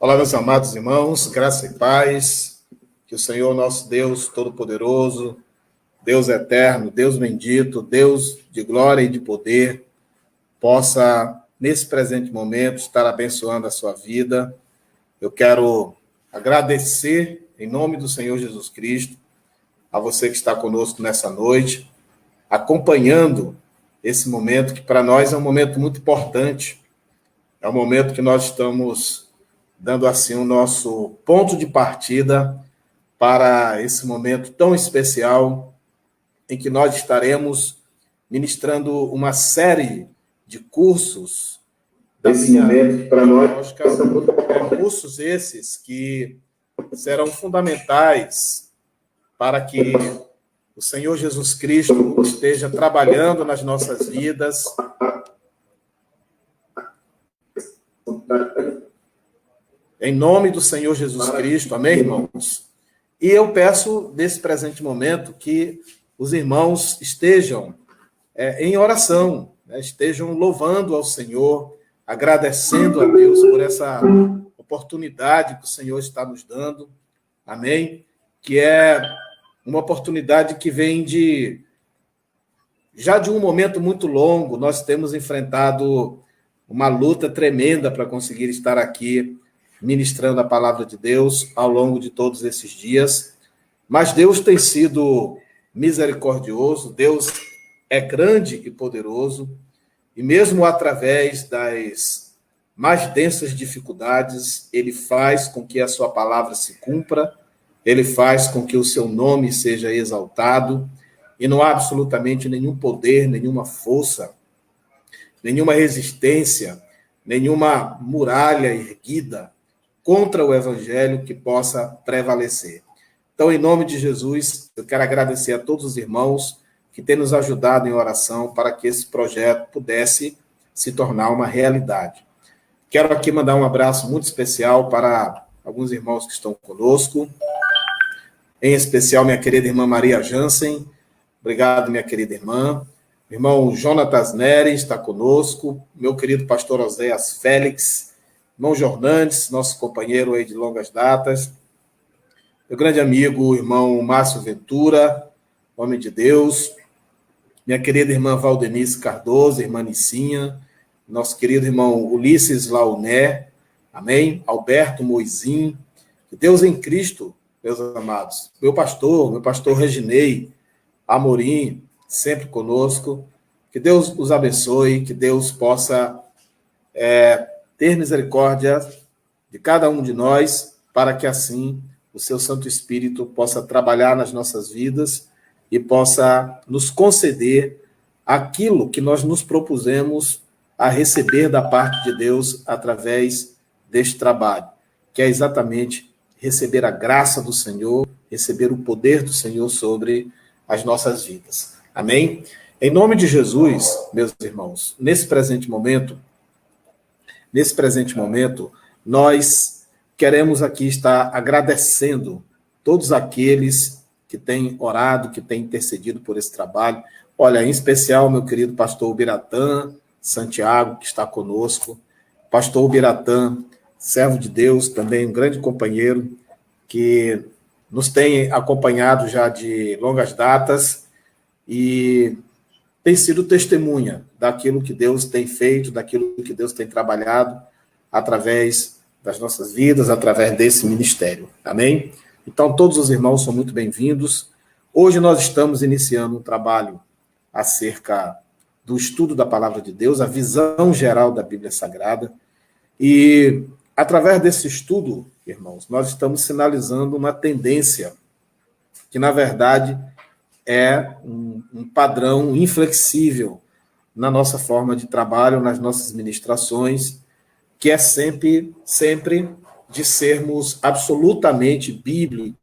Olá, meus amados irmãos, graça e paz, que o Senhor, nosso Deus Todo-Poderoso, Deus eterno, Deus bendito, Deus de glória e de poder, possa, nesse presente momento, estar abençoando a sua vida. Eu quero agradecer, em nome do Senhor Jesus Cristo, a você que está conosco nessa noite, acompanhando esse momento, que para nós é um momento muito importante, é um momento que nós estamos dando assim o nosso ponto de partida para esse momento tão especial em que nós estaremos ministrando uma série de cursos da minha teológica, cursos esses que serão fundamentais para que o Senhor Jesus Cristo esteja trabalhando nas nossas vidas, em nome do Senhor Jesus Cristo, amém, irmãos? E eu peço, nesse presente momento, que os irmãos estejam em oração, né? Estejam louvando ao Senhor, agradecendo a Deus por essa oportunidade que o Senhor está nos dando, amém? Que é uma oportunidade que vem já de um momento muito longo. Nós temos enfrentado uma luta tremenda para conseguir estar aqui ministrando a palavra de Deus ao longo de todos esses dias, mas Deus tem sido misericordioso, Deus é grande e poderoso, e mesmo através das mais densas dificuldades, Ele faz com que a sua palavra se cumpra, Ele faz com que o seu nome seja exaltado, e não há absolutamente nenhum poder, nenhuma força, nenhuma resistência, nenhuma muralha erguida contra o evangelho que possa prevalecer. Então, em nome de Jesus, eu quero agradecer a todos os irmãos que têm nos ajudado em oração para que esse projeto pudesse se tornar uma realidade. Quero aqui mandar um abraço muito especial para alguns irmãos que estão conosco, em especial minha querida irmã Maria Jansen. Obrigado, minha querida irmã. Irmão Jonatas Nery está conosco, meu querido pastor Oséias Félix, irmão Jornandes, nosso companheiro aí de longas datas, meu grande amigo, o irmão Márcio Ventura, homem de Deus, minha querida irmã Valdenice Cardoso, irmã Nicinha, nosso querido irmão Ulisses Launé, amém? Alberto Moisim, que Deus em Cristo, meus amados, meu pastor Reginei Amorim, sempre conosco, que Deus os abençoe, que Deus possa ter misericórdia de cada um de nós, para que assim o seu Santo Espírito possa trabalhar nas nossas vidas e possa nos conceder aquilo que nós nos propusemos a receber da parte de Deus através deste trabalho, que é exatamente receber a graça do Senhor, receber o poder do Senhor sobre as nossas vidas. Amém? Em nome de Jesus, meus irmãos, nesse presente momento, nós queremos aqui estar agradecendo todos aqueles que têm orado, que têm intercedido por esse trabalho. Olha, em especial, meu querido pastor Ubiratã Santiago, que está conosco. Pastor Ubiratã, servo de Deus, também um grande companheiro, que nos tem acompanhado já de longas datas e tem sido testemunha daquilo que Deus tem feito, daquilo que Deus tem trabalhado através das nossas vidas, através desse ministério. Amém? Então, todos os irmãos são muito bem-vindos. Hoje nós estamos iniciando um trabalho acerca do estudo da Palavra de Deus, a visão geral da Bíblia Sagrada. E, através desse estudo, irmãos, nós estamos sinalizando uma tendência que, na verdade, é um padrão inflexível na nossa forma de trabalho, nas nossas ministrações, que é sempre de sermos absolutamente bíblicos,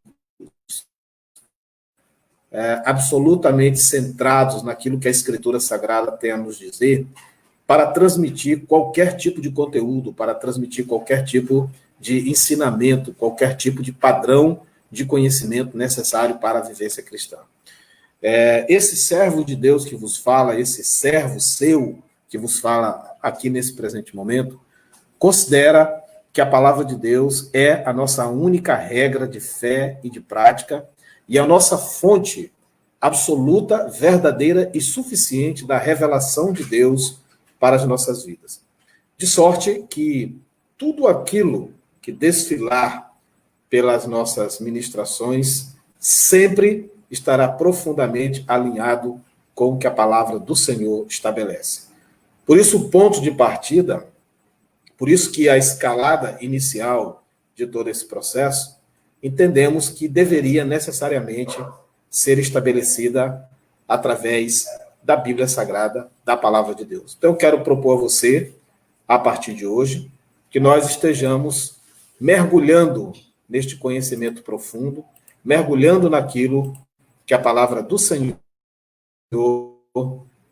absolutamente centrados naquilo que a Escritura Sagrada tem a nos dizer, para transmitir qualquer tipo de conteúdo, para transmitir qualquer tipo de ensinamento, qualquer tipo de padrão de conhecimento necessário para a vivência cristã. Esse servo de Deus que vos fala, esse servo seu que vos fala aqui nesse presente momento, considera que a palavra de Deus é a nossa única regra de fé e de prática e a nossa fonte absoluta, verdadeira e suficiente da revelação de Deus para as nossas vidas. De sorte que tudo aquilo que desfilar pelas nossas ministrações sempre estará profundamente alinhado com o que a palavra do Senhor estabelece. Por isso, o ponto de partida, por isso que a escalada inicial de todo esse processo, entendemos que deveria necessariamente ser estabelecida através da Bíblia Sagrada, da Palavra de Deus. Então, eu quero propor a você, a partir de hoje, que nós estejamos mergulhando neste conhecimento profundo, mergulhando naquilo que a Palavra do Senhor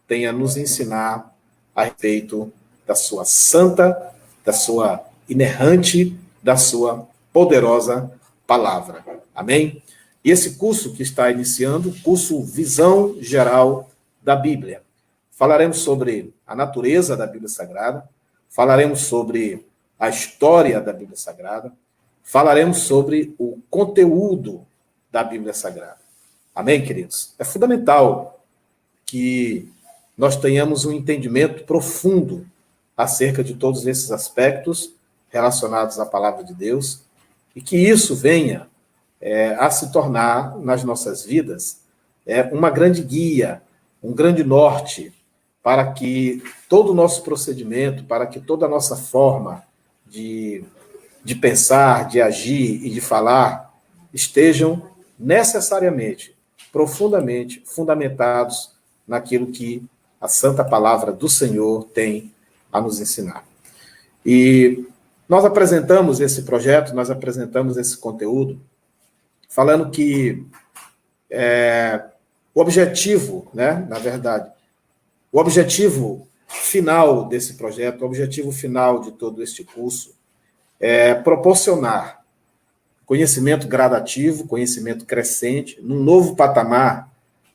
tem a nos ensinar a respeito da sua santa, da sua inerrante, da sua poderosa palavra. Amém? E esse curso que está iniciando, curso Visão Geral da Bíblia. Falaremos sobre a natureza da Bíblia Sagrada, falaremos sobre a história da Bíblia Sagrada, falaremos sobre o conteúdo da Bíblia Sagrada. Amém, queridos? É fundamental que nós tenhamos um entendimento profundo acerca de todos esses aspectos relacionados à palavra de Deus e que isso venha a se tornar, nas nossas vidas, uma grande guia, um grande norte para que todo o nosso procedimento, para que toda a nossa forma de pensar, de agir e de falar estejam necessariamente, profundamente fundamentados naquilo que a santa palavra do Senhor tem a nos ensinar. E nós apresentamos esse projeto, nós apresentamos esse conteúdo, falando que o objetivo, na verdade, o objetivo final desse projeto, o objetivo final de todo este curso é proporcionar conhecimento gradativo, conhecimento crescente, num novo patamar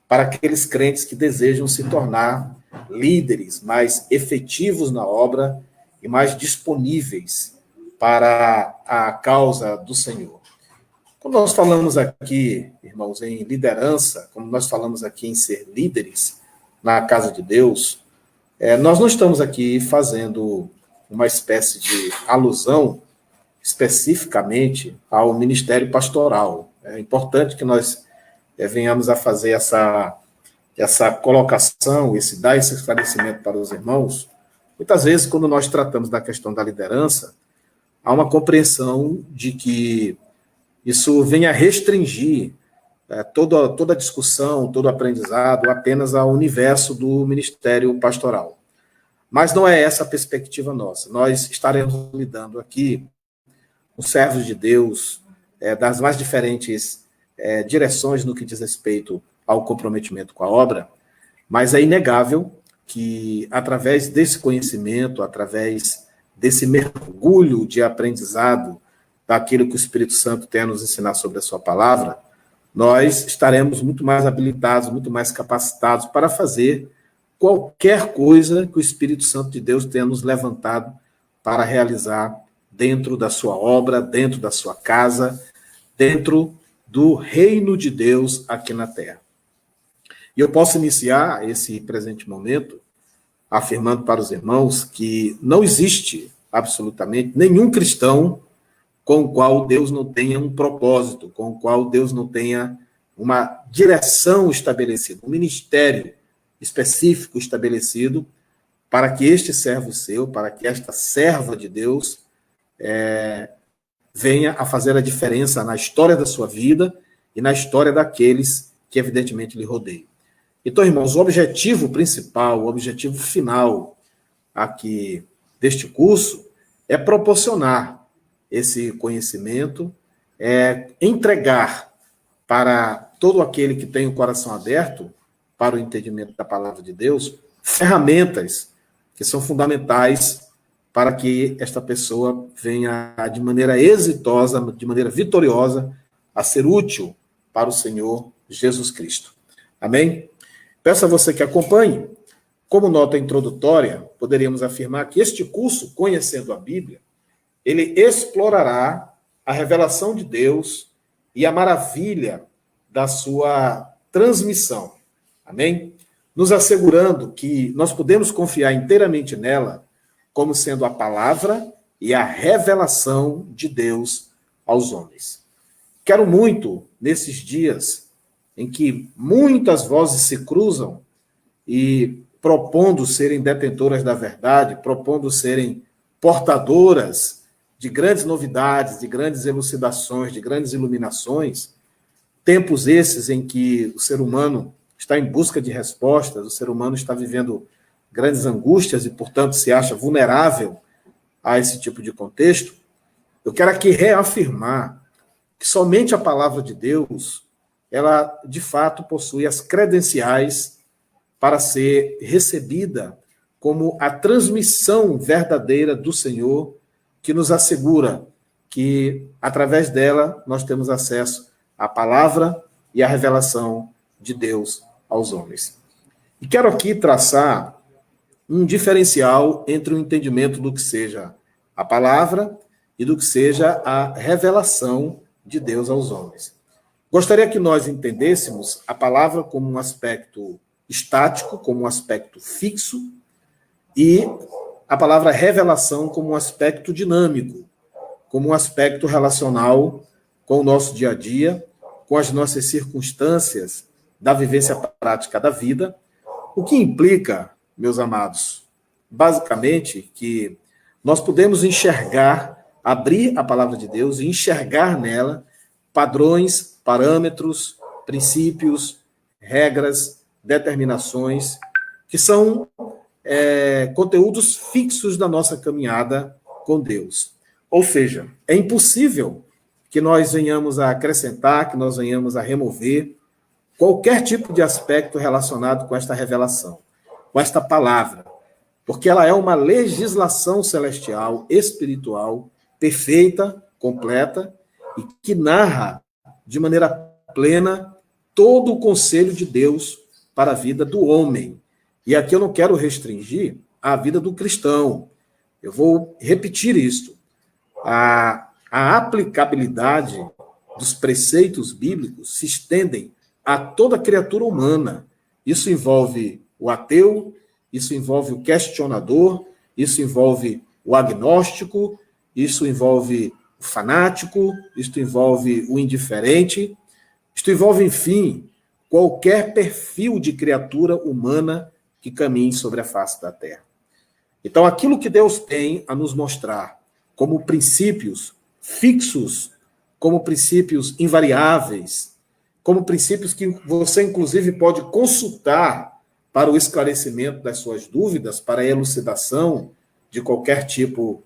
para aqueles crentes que desejam se tornar líderes mais efetivos na obra e mais disponíveis para a causa do Senhor. Quando nós falamos aqui, irmãos, em liderança, como nós falamos aqui em ser líderes na casa de Deus, nós não estamos aqui fazendo uma espécie de alusão especificamente ao ministério pastoral. É importante que nós venhamos a fazer essa colocação, dar esse esclarecimento para os irmãos. Muitas vezes, quando nós tratamos da questão da liderança, há uma compreensão de que isso venha a restringir toda a discussão, todo o aprendizado apenas ao universo do ministério pastoral. Mas não é essa a perspectiva nossa. Nós estaremos lidando aqui com servos de Deus das mais diferentes direções no que diz respeito ao comprometimento com a obra, mas é inegável que, através desse conhecimento, através desse mergulho de aprendizado daquilo que o Espírito Santo tem a nos ensinar sobre a sua palavra, nós estaremos muito mais habilitados, muito mais capacitados para fazer qualquer coisa que o Espírito Santo de Deus tenha nos levantado para realizar dentro da sua obra, dentro da sua casa, dentro do reino de Deus aqui na Terra. E eu posso iniciar esse presente momento afirmando para os irmãos que não existe absolutamente nenhum cristão com o qual Deus não tenha um propósito, com o qual Deus não tenha uma direção estabelecida, um ministério específico estabelecido para que este servo seu, para que esta serva de Deus venha a fazer a diferença na história da sua vida e na história daqueles que evidentemente lhe rodeiam. Então, irmãos, o objetivo principal, o objetivo final aqui deste curso é proporcionar esse conhecimento, entregar para todo aquele que tem o coração aberto para o entendimento da palavra de Deus, ferramentas que são fundamentais para que esta pessoa venha de maneira exitosa, de maneira vitoriosa, a ser útil para o Senhor Jesus Cristo. Amém? Peço a você que acompanhe. Como nota introdutória, poderíamos afirmar que este curso, Conhecendo a Bíblia, ele explorará a revelação de Deus e a maravilha da sua transmissão. Amém? Nos assegurando que nós podemos confiar inteiramente nela como sendo a palavra e a revelação de Deus aos homens. Quero muito, nesses dias em que muitas vozes se cruzam e propondo serem detentoras da verdade, propondo serem portadoras de grandes novidades, de grandes elucidações, de grandes iluminações, tempos esses em que o ser humano está em busca de respostas, o ser humano está vivendo grandes angústias e, portanto, se acha vulnerável a esse tipo de contexto, eu quero aqui reafirmar que somente a palavra de Deus, ela, de fato, possui as credenciais para ser recebida como a transmissão verdadeira do Senhor, que nos assegura que, através dela, nós temos acesso à palavra e à revelação de Deus aos homens. E quero aqui traçar um diferencial entre o entendimento do que seja a palavra e do que seja a revelação de Deus aos homens. Gostaria que nós entendêssemos a palavra como um aspecto estático, como um aspecto fixo, e a palavra revelação como um aspecto dinâmico, como um aspecto relacional com o nosso dia a dia, com as nossas circunstâncias da vivência prática da vida, o que implica, meus amados, basicamente, que nós podemos enxergar, abrir a palavra de Deus e enxergar nela padrões, parâmetros, princípios, regras, determinações, que são conteúdos fixos da nossa caminhada com Deus. Ou seja, é impossível que nós venhamos a acrescentar, que nós venhamos a remover qualquer tipo de aspecto relacionado com esta revelação, com esta palavra, porque ela é uma legislação celestial, espiritual, perfeita, completa, e que narra de maneira plena todo o conselho de Deus para a vida do homem. E aqui eu não quero restringir a vida do cristão. Eu vou repetir isto. A aplicabilidade dos preceitos bíblicos se estendem a toda criatura humana. Isso envolve o ateu, isso envolve o questionador, isso envolve o agnóstico, isso envolve o fanático, isto envolve o indiferente, isto envolve, enfim, qualquer perfil de criatura humana que caminhe sobre a face da terra. Então, aquilo que Deus tem a nos mostrar como princípios fixos, como princípios invariáveis, como princípios que você, inclusive, pode consultar para o esclarecimento das suas dúvidas, para a elucidação de qualquer tipo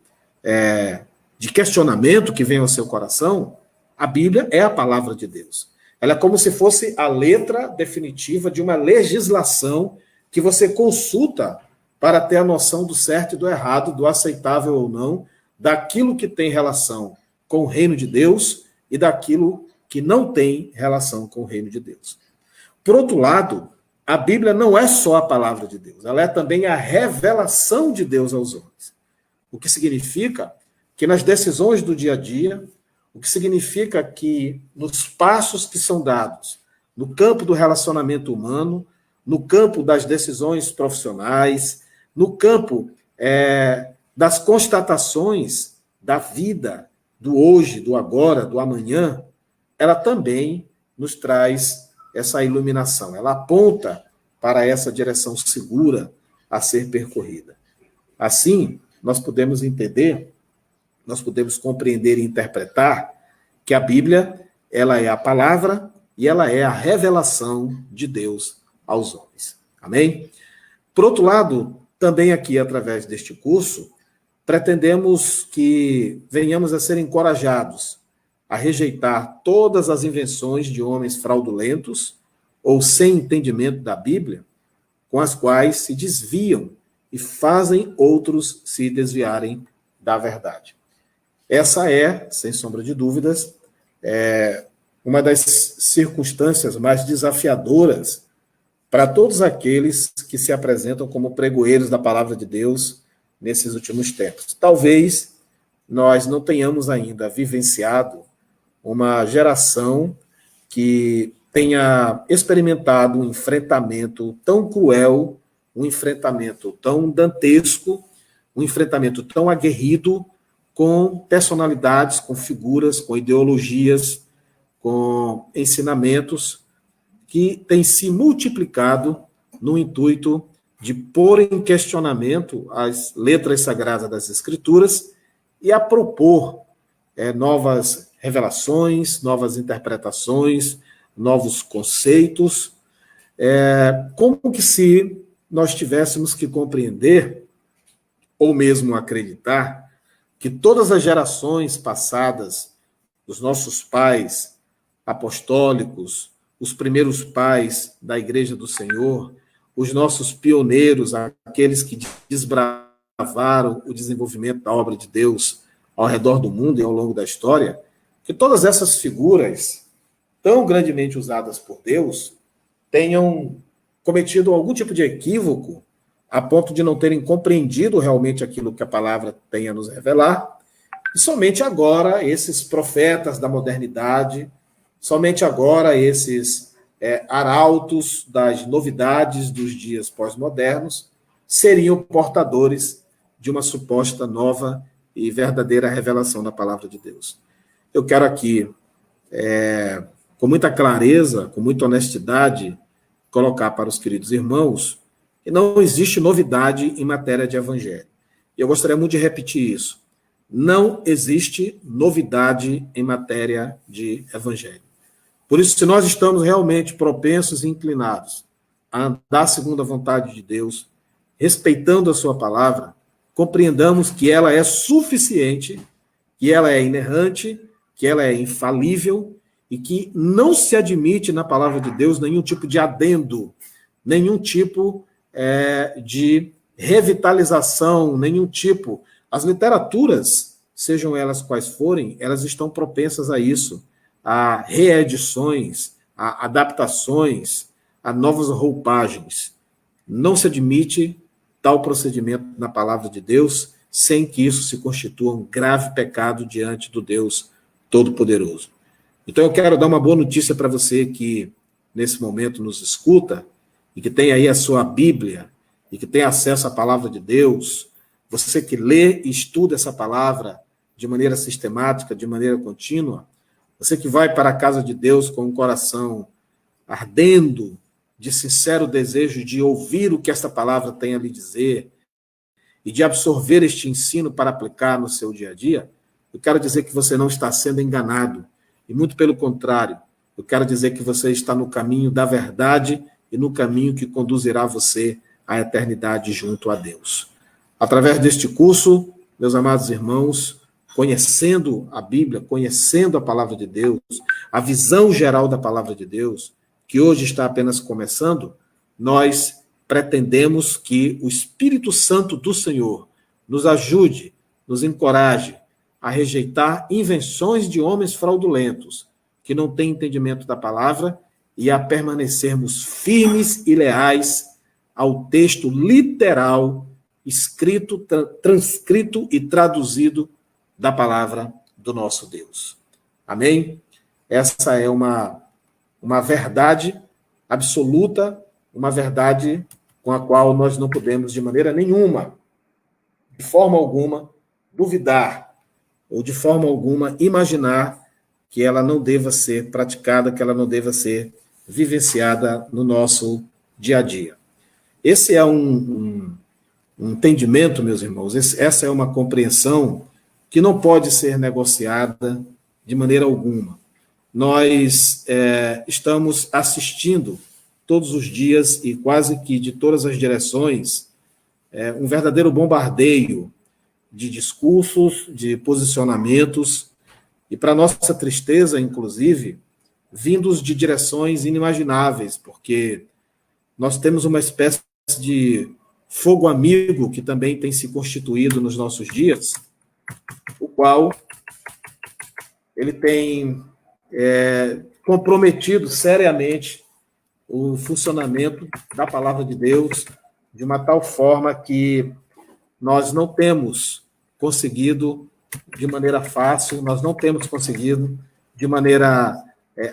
de questionamento que venha ao seu coração, a Bíblia é a palavra de Deus. Ela é como se fosse a letra definitiva de uma legislação que você consulta para ter a noção do certo e do errado, do aceitável ou não, daquilo que tem relação com o reino de Deus e daquilo que não tem relação com o reino de Deus. Por outro lado, a Bíblia não é só a palavra de Deus, ela é também a revelação de Deus aos homens. O que significa que nas decisões do dia a dia, o que significa que nos passos que são dados no campo do relacionamento humano, no campo das decisões profissionais, no campo das constatações da vida, do hoje, do agora, do amanhã, ela também nos traz essa iluminação, ela aponta para essa direção segura a ser percorrida. Assim, nós podemos entender, nós podemos compreender e interpretar que a Bíblia, ela é a palavra e ela é a revelação de Deus aos homens. Amém? Por outro lado, também aqui, através deste curso, pretendemos que venhamos a ser encorajados a rejeitar todas as invenções de homens fraudulentos ou sem entendimento da Bíblia, com as quais se desviam e fazem outros se desviarem da verdade. Essa é, sem sombra de dúvidas, uma das circunstâncias mais desafiadoras para todos aqueles que se apresentam como pregoeiros da palavra de Deus nesses últimos tempos. Talvez nós não tenhamos ainda vivenciado uma geração que tenha experimentado um enfrentamento tão cruel, um enfrentamento tão dantesco, um enfrentamento tão aguerrido com personalidades, com figuras, com ideologias, com ensinamentos que têm se multiplicado no intuito de pôr em questionamento as letras sagradas das Escrituras e a propor novas revelações, novas interpretações, novos conceitos, como que se nós tivéssemos que compreender, ou mesmo acreditar, que todas as gerações passadas, os nossos pais apostólicos, os primeiros pais da Igreja do Senhor, os nossos pioneiros, aqueles que desbravaram o desenvolvimento da obra de Deus ao redor do mundo e ao longo da história, que todas essas figuras, tão grandemente usadas por Deus, tenham cometido algum tipo de equívoco a ponto de não terem compreendido realmente aquilo que a palavra tem a nos revelar, e somente agora esses profetas da modernidade, somente agora esses arautos das novidades dos dias pós-modernos seriam portadores de uma suposta nova e verdadeira revelação da palavra de Deus. Eu quero aqui, com muita clareza, com muita honestidade, colocar para os queridos irmãos que não existe novidade em matéria de evangelho. E eu gostaria muito de repetir isso. Não existe novidade em matéria de evangelho. Por isso, se nós estamos realmente propensos e inclinados a andar segundo a vontade de Deus, respeitando a sua palavra, compreendamos que ela é suficiente, que ela é inerrante, que ela é infalível e que não se admite na palavra de Deus nenhum tipo de adendo, nenhum tipo de revitalização, nenhum tipo. As literaturas, sejam elas quais forem, elas estão propensas a isso, a reedições, a adaptações, a novas roupagens. Não se admite tal procedimento na palavra de Deus sem que isso se constitua um grave pecado diante do Deus Todo-Poderoso. Então eu quero dar uma boa notícia para você que nesse momento nos escuta e que tem aí a sua Bíblia e que tem acesso à palavra de Deus, você que lê e estuda essa palavra de maneira sistemática, de maneira contínua, você que vai para a casa de Deus com o coração ardendo de sincero desejo de ouvir o que esta palavra tem a lhe dizer e de absorver este ensino para aplicar no seu dia a dia, eu quero dizer que você não está sendo enganado. E muito pelo contrário, eu quero dizer que você está no caminho da verdade e no caminho que conduzirá você à eternidade junto a Deus. Através deste curso, meus amados irmãos, conhecendo a Bíblia, conhecendo a palavra de Deus, a visão geral da palavra de Deus, que hoje está apenas começando, nós pretendemos que o Espírito Santo do Senhor nos ajude, nos encoraje a rejeitar invenções de homens fraudulentos, que não têm entendimento da palavra, e a permanecermos firmes e leais ao texto literal, escrito, transcrito e traduzido da palavra do nosso Deus. Amém? Essa é uma verdade absoluta, uma verdade com a qual nós não podemos, de maneira nenhuma, de forma alguma, duvidar, ou de forma alguma imaginar que ela não deva ser praticada, que ela não deva ser vivenciada no nosso dia a dia. Esse é um entendimento, meus irmãos, essa é uma compreensão que não pode ser negociada de maneira alguma. Nós estamos assistindo todos os dias e quase que de todas as direções um verdadeiro bombardeio de discursos, de posicionamentos, e para nossa tristeza, inclusive, vindos de direções inimagináveis, porque nós temos uma espécie de fogo amigo que também tem se constituído nos nossos dias, o qual ele tem comprometido seriamente o funcionamento da palavra de Deus de uma tal forma que nós não temos conseguido de maneira fácil, nós não temos conseguido, de maneira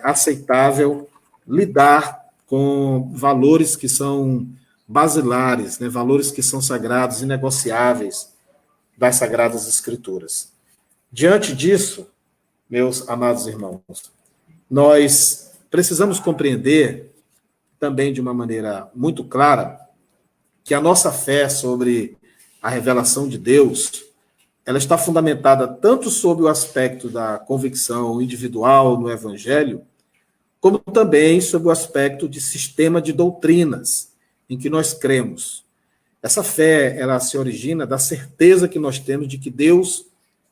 aceitável, lidar com valores que são basilares, né? Valores que são sagrados, inegociáveis das Sagradas Escrituras. Diante disso, meus amados irmãos, nós precisamos compreender também de uma maneira muito clara que a nossa fé sobre a revelação de Deus, ela está fundamentada tanto sobre o aspecto da convicção individual no Evangelho, como também sobre o aspecto de sistema de doutrinas em que nós cremos. Essa fé, ela se origina da certeza que nós temos de que Deus,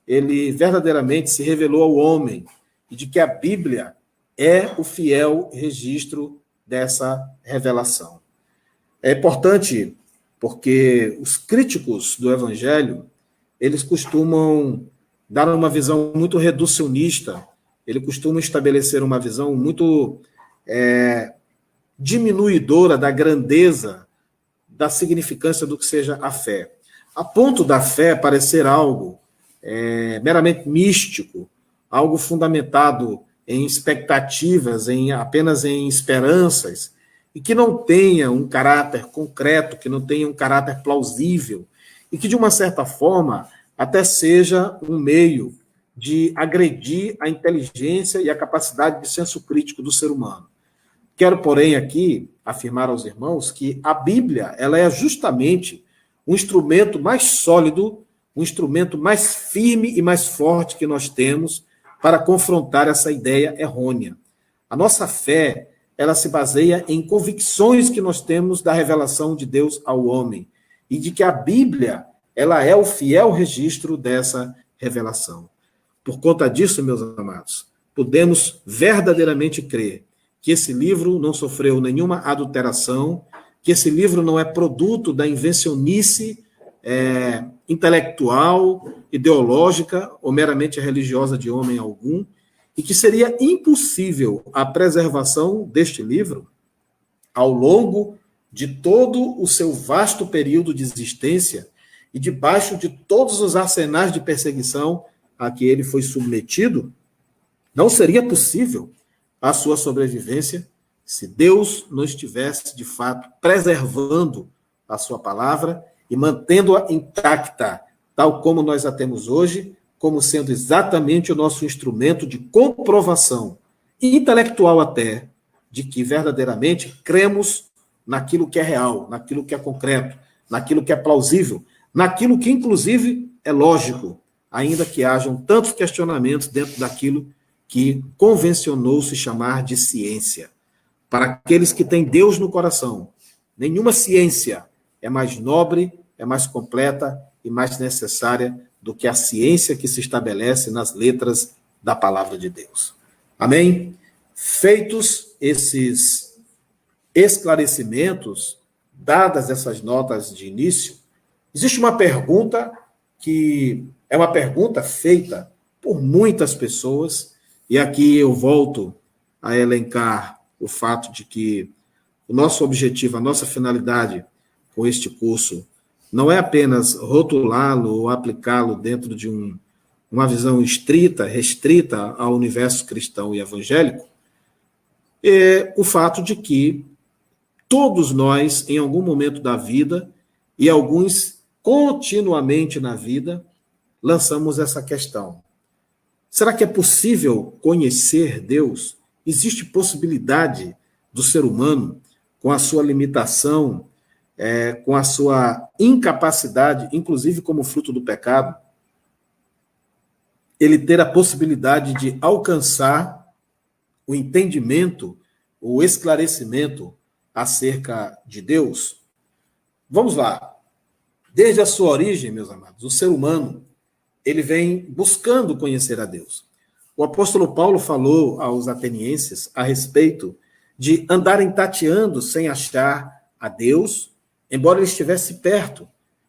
ele verdadeiramente se revelou ao homem e de que a Bíblia é o fiel registro dessa revelação. É importante porque os críticos do Evangelho, eles costumam dar uma visão muito reducionista, eles costumam estabelecer uma visão muito diminuidora da grandeza, da significância do que seja a fé. A ponto da fé parecer algo meramente místico, algo fundamentado em expectativas, apenas em esperanças, e que não tenha um caráter concreto, que não tenha um caráter plausível, e que, de uma certa forma, até seja um meio de agredir a inteligência e a capacidade de senso crítico do ser humano. Quero, porém, aqui afirmar aos irmãos que a Bíblia, ela é justamente um instrumento mais sólido, um instrumento mais firme e mais forte que nós temos para confrontar essa ideia errônea. A nossa fé, ela se baseia em convicções que nós temos da revelação de Deus ao homem e de que a Bíblia, ela é o fiel registro dessa revelação. Por conta disso, meus amados, podemos verdadeiramente crer que esse livro não sofreu nenhuma adulteração, que esse livro não é produto da invencionice intelectual, ideológica ou meramente religiosa de homem algum, e que seria impossível a preservação deste livro ao longo de todo o seu vasto período de existência e debaixo de todos os arsenais de perseguição a que ele foi submetido. Não seria possível a sua sobrevivência se Deus não estivesse, de fato, preservando a sua palavra e mantendo-a intacta, tal como nós a temos hoje, como sendo exatamente o nosso instrumento de comprovação intelectual até, de que verdadeiramente cremos naquilo que é real, naquilo que é concreto, naquilo que é plausível, naquilo que, inclusive, é lógico, ainda que hajam tantos questionamentos dentro daquilo que convencionou-se chamar de ciência. Para aqueles que têm Deus no coração, nenhuma ciência é mais nobre, é mais completa e mais necessária do que a ciência que se estabelece nas letras da palavra de Deus. Amém? Feitos esses esclarecimentos, dadas essas notas de início, existe uma pergunta que é uma pergunta feita por muitas pessoas, e aqui eu volto a elencar o fato de que o nosso objetivo, a nossa finalidade com este curso não é apenas rotulá-lo ou aplicá-lo dentro de uma visão estrita, restrita ao universo cristão e evangélico, é o fato de que todos nós, em algum momento da vida, e alguns continuamente na vida, lançamos essa questão. Será que é possível conhecer Deus? Existe possibilidade do ser humano, com a sua limitação, com a sua incapacidade, inclusive como fruto do pecado, ele ter a possibilidade de alcançar o entendimento, o esclarecimento acerca de Deus? Vamos lá. Desde a sua origem, meus amados, o ser humano, ele vem buscando conhecer a Deus. O apóstolo Paulo falou aos atenienses a respeito de andarem tateando sem achar a Deus, embora ele estivesse perto.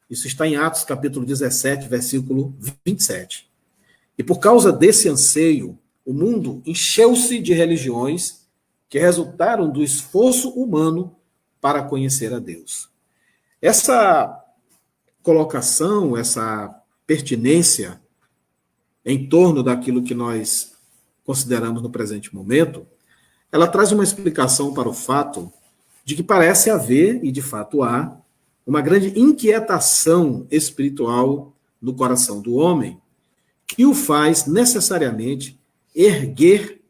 Isso está em Atos, capítulo 17, versículo 27. E por causa desse anseio, o mundo encheu-se de religiões que resultaram do esforço humano para conhecer a Deus. Essa colocação, essa pertinência em torno daquilo que nós consideramos no presente momento, ela traz uma explicação para o fato de que parece haver, e de fato há, uma grande inquietação espiritual no coração do homem, que o faz necessariamente erguer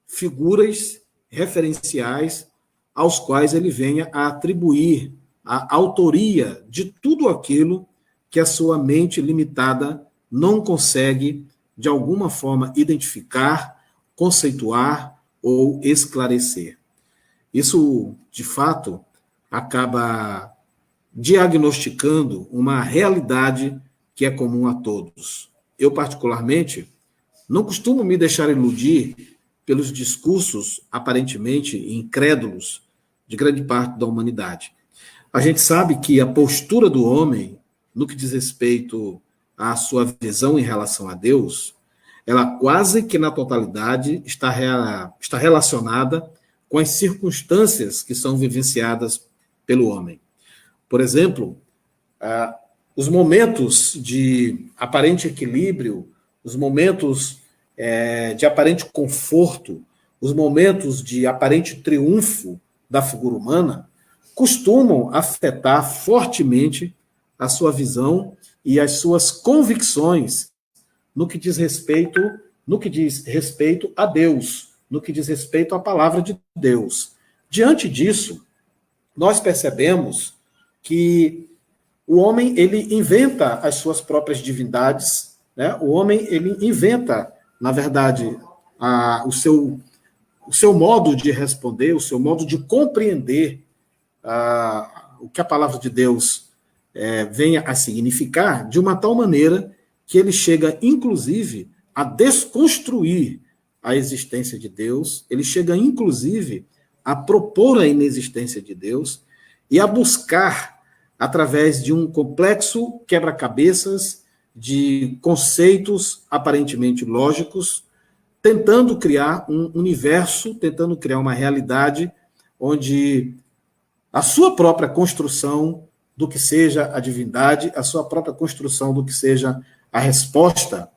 figuras referenciais aos quais ele venha a atribuir a autoria de tudo aquilo que a sua mente limitada não consegue, de alguma forma, identificar, conceituar ou esclarecer. Isso, de fato, acaba diagnosticando uma realidade que é comum a todos. Eu, particularmente, não costumo me deixar iludir pelos discursos aparentemente incrédulos de grande parte da humanidade. A gente sabe que a postura do homem, no que diz respeito à sua visão em relação a Deus, ela quase que na totalidade está relacionada com as circunstâncias que são vivenciadas pelo homem. Por exemplo, os momentos de aparente equilíbrio, os momentos de aparente conforto, os momentos de aparente triunfo da figura humana, costumam afetar fortemente a sua visão e as suas convicções no que diz respeito a Deus, no que diz respeito à palavra de Deus. Diante disso, nós percebemos que o homem ele inventa as suas próprias divindades, né? O homem ele inventa, na verdade, o seu modo de responder, o seu modo de compreender o que a palavra de Deus venha a significar, de uma tal maneira que ele chega, inclusive, a desconstruir a existência de Deus, ele chega, inclusive, a propor a inexistência de Deus e a buscar, através de um complexo quebra-cabeças de conceitos aparentemente lógicos, tentando criar um universo, tentando criar uma realidade onde a sua própria construção do que seja a divindade, a sua própria construção do que seja a resposta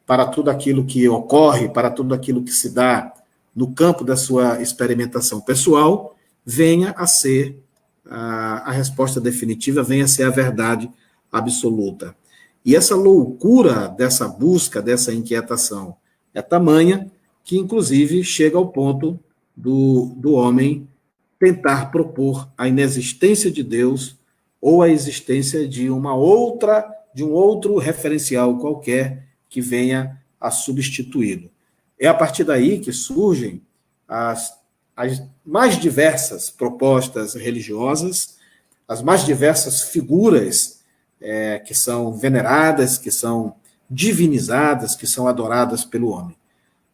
para tudo aquilo que ocorre, para tudo aquilo que se dá no campo da sua experimentação pessoal, venha a ser a resposta definitiva, venha a ser a verdade absoluta. E essa loucura dessa busca, dessa inquietação, é tamanha que, inclusive, chega ao ponto do homem tentar propor a inexistência de Deus ou a existência de um outro referencial qualquer que venha a substituí-lo. É a partir daí que surgem as mais diversas propostas religiosas, as mais diversas figuras que são veneradas, que são divinizadas, que são adoradas pelo homem.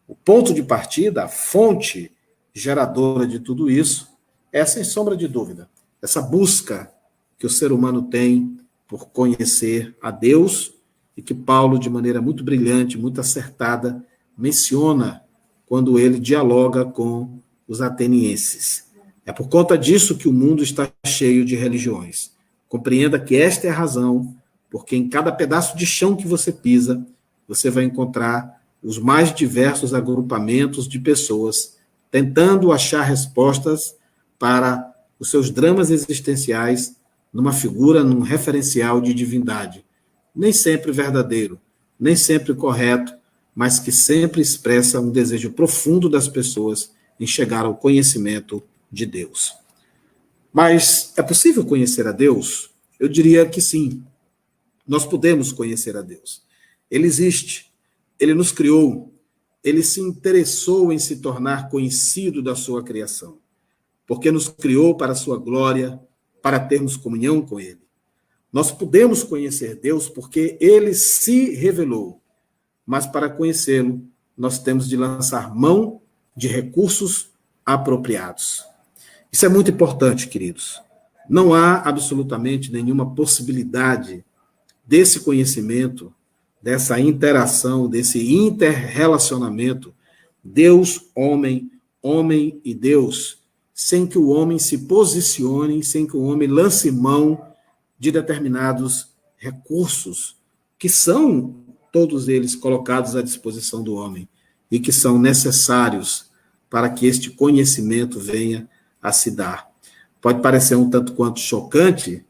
O ponto de partida, a fonte geradora de tudo isso, é, sem sombra de dúvida, essa busca que o ser humano tem por conhecer a Deus e que Paulo, de maneira muito brilhante, muito acertada, menciona quando ele dialoga com os atenienses. É por conta disso que o mundo está cheio de religiões. Compreenda que esta é a razão, porque em cada pedaço de chão que você pisa, você vai encontrar os mais diversos agrupamentos de pessoas tentando achar respostas para os seus dramas existenciais numa figura, num referencial de divindade. Nem sempre verdadeiro, nem sempre correto, mas que sempre expressa um desejo profundo das pessoas em chegar ao conhecimento de Deus. Mas é possível conhecer a Deus? Eu diria que sim. Nós podemos conhecer a Deus. Ele existe, ele nos criou, ele se interessou em se tornar conhecido da sua criação, porque nos criou para a sua glória, para termos comunhão com ele. Nós podemos conhecer Deus porque ele se revelou, mas para conhecê-lo, nós temos de lançar mão de recursos apropriados. Isso é muito importante, queridos. Não há absolutamente nenhuma possibilidade desse conhecimento, dessa interação, desse interrelacionamento, Deus, homem, homem e Deus, sem que o homem se posicione, sem que o homem lance mão de determinados recursos que são todos eles colocados à disposição do homem e que são necessários para que este conhecimento venha a se dar. Pode parecer um tanto quanto chocante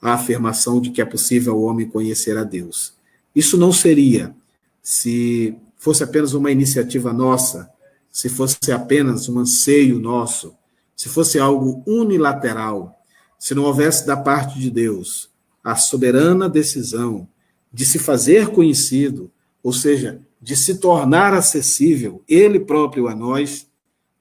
a afirmação de que é possível o homem conhecer a Deus. Isso não seria se fosse apenas uma iniciativa nossa, se fosse apenas um anseio nosso, se fosse algo unilateral, se não houvesse da parte de Deus a soberana decisão de se fazer conhecido, ou seja, de se tornar acessível ele próprio a nós,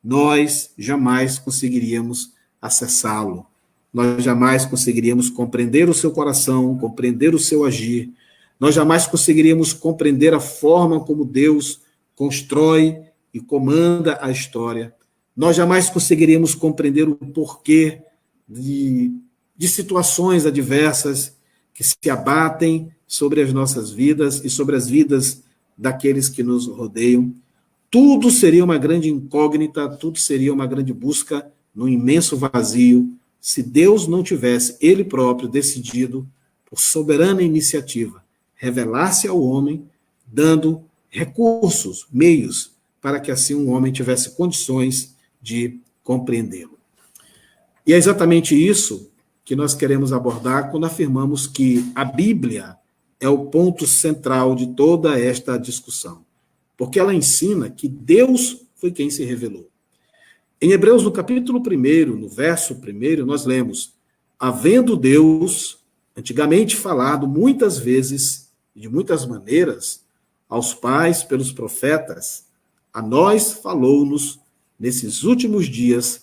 nós jamais conseguiríamos acessá-lo. Nós jamais conseguiríamos compreender o seu coração, compreender o seu agir. Nós jamais conseguiríamos compreender a forma como Deus constrói e comanda a história. Nós jamais conseguiríamos compreender o porquê de situações adversas que se abatem sobre as nossas vidas e sobre as vidas daqueles que nos rodeiam. Tudo seria uma grande incógnita, tudo seria uma grande busca no imenso vazio, se Deus não tivesse, ele próprio, decidido, por soberana iniciativa, revelar-se ao homem, dando recursos, meios, para que assim um homem tivesse condições de compreendê-lo. E é exatamente isso que nós queremos abordar quando afirmamos que a Bíblia é o ponto central de toda esta discussão, porque ela ensina que Deus foi quem se revelou. Em Hebreus, no capítulo 1, no verso 1, nós lemos: havendo Deus, antigamente falado muitas vezes e de muitas maneiras, aos pais pelos profetas, a nós falou-nos nesses últimos dias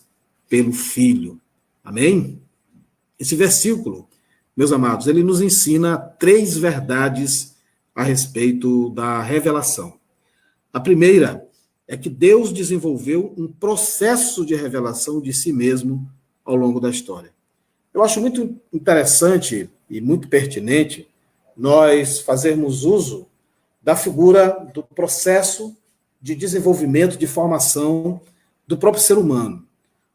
pelo Filho. Amém? Esse versículo, meus amados, ele nos ensina 3 verdades a respeito da revelação. A primeira é que Deus desenvolveu um processo de revelação de si mesmo ao longo da história. Eu acho muito interessante e muito pertinente nós fazermos uso da figura do processo de desenvolvimento, de formação do próprio ser humano.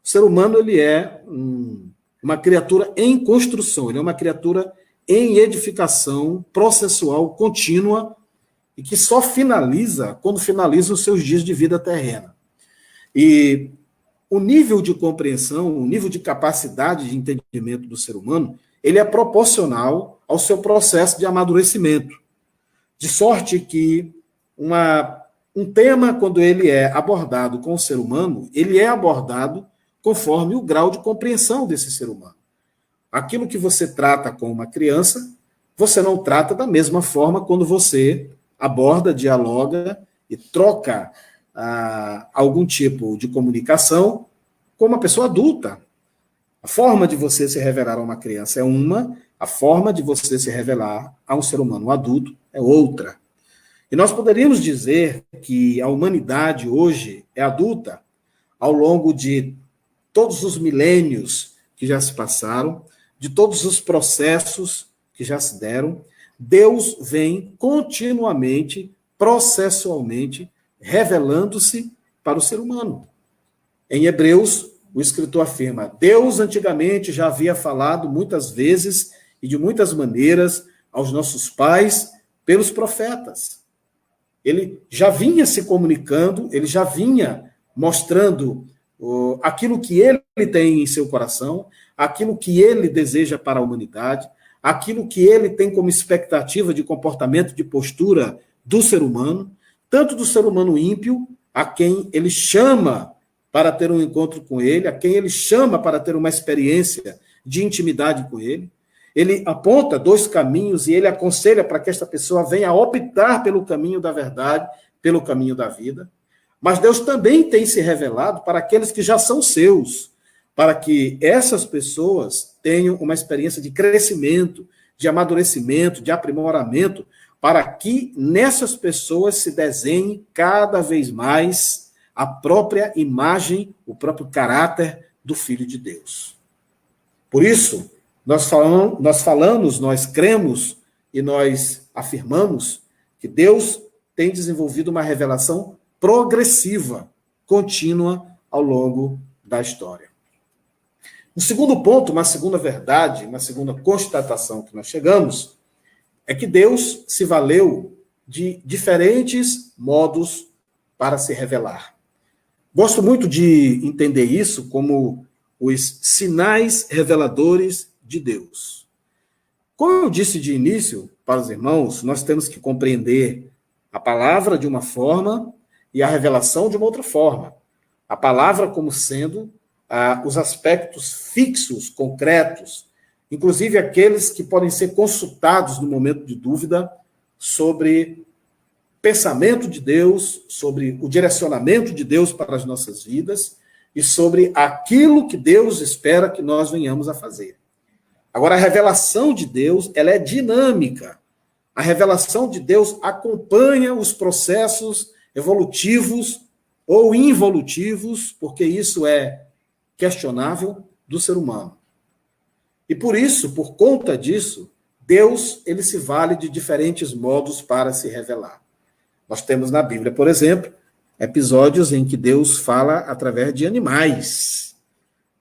O ser humano, ele é uma criatura em construção, ele é uma criatura em edificação processual contínua e que só finaliza quando finaliza os seus dias de vida terrena. E o nível de compreensão, o nível de capacidade de entendimento do ser humano, ele é proporcional ao seu processo de amadurecimento. De sorte que um tema, quando ele é abordado com o ser humano, ele é abordado conforme o grau de compreensão desse ser humano. Aquilo que você trata com uma criança, você não trata da mesma forma quando você aborda, dialoga e troca algum tipo de comunicação com uma pessoa adulta. A forma de você se revelar a uma criança é uma, a forma de você se revelar a um ser humano adulto é outra. E nós poderíamos dizer que a humanidade hoje é adulta ao longo de todos os milênios que já se passaram, de todos os processos que já se deram. Deus vem continuamente, processualmente, revelando-se para o ser humano. Em Hebreus, o escritor afirma: Deus antigamente já havia falado muitas vezes e de muitas maneiras aos nossos pais pelos profetas. Ele já vinha se comunicando, ele já vinha mostrando aquilo que ele tem em seu coração, aquilo que ele deseja para a humanidade, aquilo que ele tem como expectativa de comportamento, de postura do ser humano, tanto do ser humano ímpio, a quem ele chama para ter um encontro com ele, a quem ele chama para ter uma experiência de intimidade com ele. Ele aponta 2 caminhos e ele aconselha para que esta pessoa venha optar pelo caminho da verdade, pelo caminho da vida. Mas Deus também tem se revelado para aqueles que já são seus, para que essas pessoas tenham uma experiência de crescimento, de amadurecimento, de aprimoramento, para que nessas pessoas se desenhe cada vez mais a própria imagem, o próprio caráter do Filho de Deus. Por isso, nós falamos, nós cremos e nós afirmamos que Deus tem desenvolvido uma revelação progressiva, contínua ao longo da história. Um segundo ponto, uma segunda verdade, uma segunda constatação que nós chegamos, é que Deus se valeu de diferentes modos para se revelar. Gosto muito de entender isso como os sinais reveladores de Deus. Como eu disse de início para os irmãos, nós temos que compreender a palavra de uma forma e a revelação de uma outra forma. A palavra como sendo os aspectos fixos, concretos, inclusive aqueles que podem ser consultados no momento de dúvida sobre pensamento de Deus, sobre o direcionamento de Deus para as nossas vidas e sobre aquilo que Deus espera que nós venhamos a fazer. Agora, a revelação de Deus, ela é dinâmica. A revelação de Deus acompanha os processos evolutivos ou involutivos, porque isso é questionável, do ser humano. E por isso, por conta disso, Deus, ele se vale de diferentes modos para se revelar. Nós temos na Bíblia, por exemplo, episódios em que Deus fala através de animais.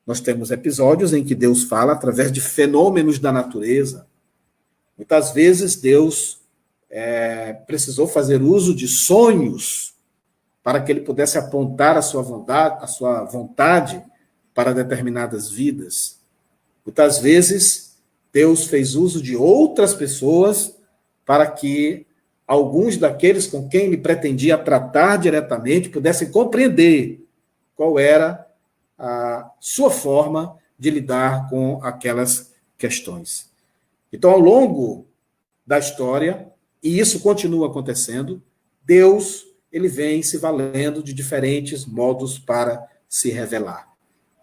Nós temos episódios em que Deus fala através de fenômenos da natureza. Muitas vezes Deus precisou fazer uso de sonhos para que ele pudesse apontar a sua vontade para determinadas vidas. Muitas vezes Deus fez uso de outras pessoas para que alguns daqueles com quem ele pretendia tratar diretamente pudessem compreender qual era a sua forma de lidar com aquelas questões. Então, ao longo da história, e isso continua acontecendo, Deus, ele vem se valendo de diferentes modos para se revelar.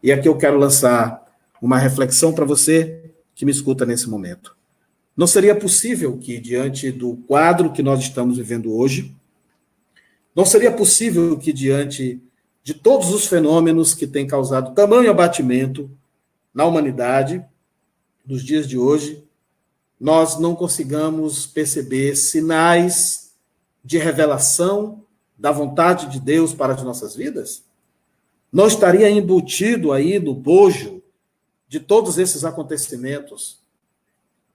E aqui eu quero lançar uma reflexão para você que me escuta nesse momento. Não seria possível que, diante do quadro que nós estamos vivendo hoje, não seria possível que, diante de todos os fenômenos que têm causado tamanho abatimento na humanidade, nos dias de hoje, nós não consigamos perceber sinais de revelação da vontade de Deus para as nossas vidas? Não estaria embutido aí no bojo de todos esses acontecimentos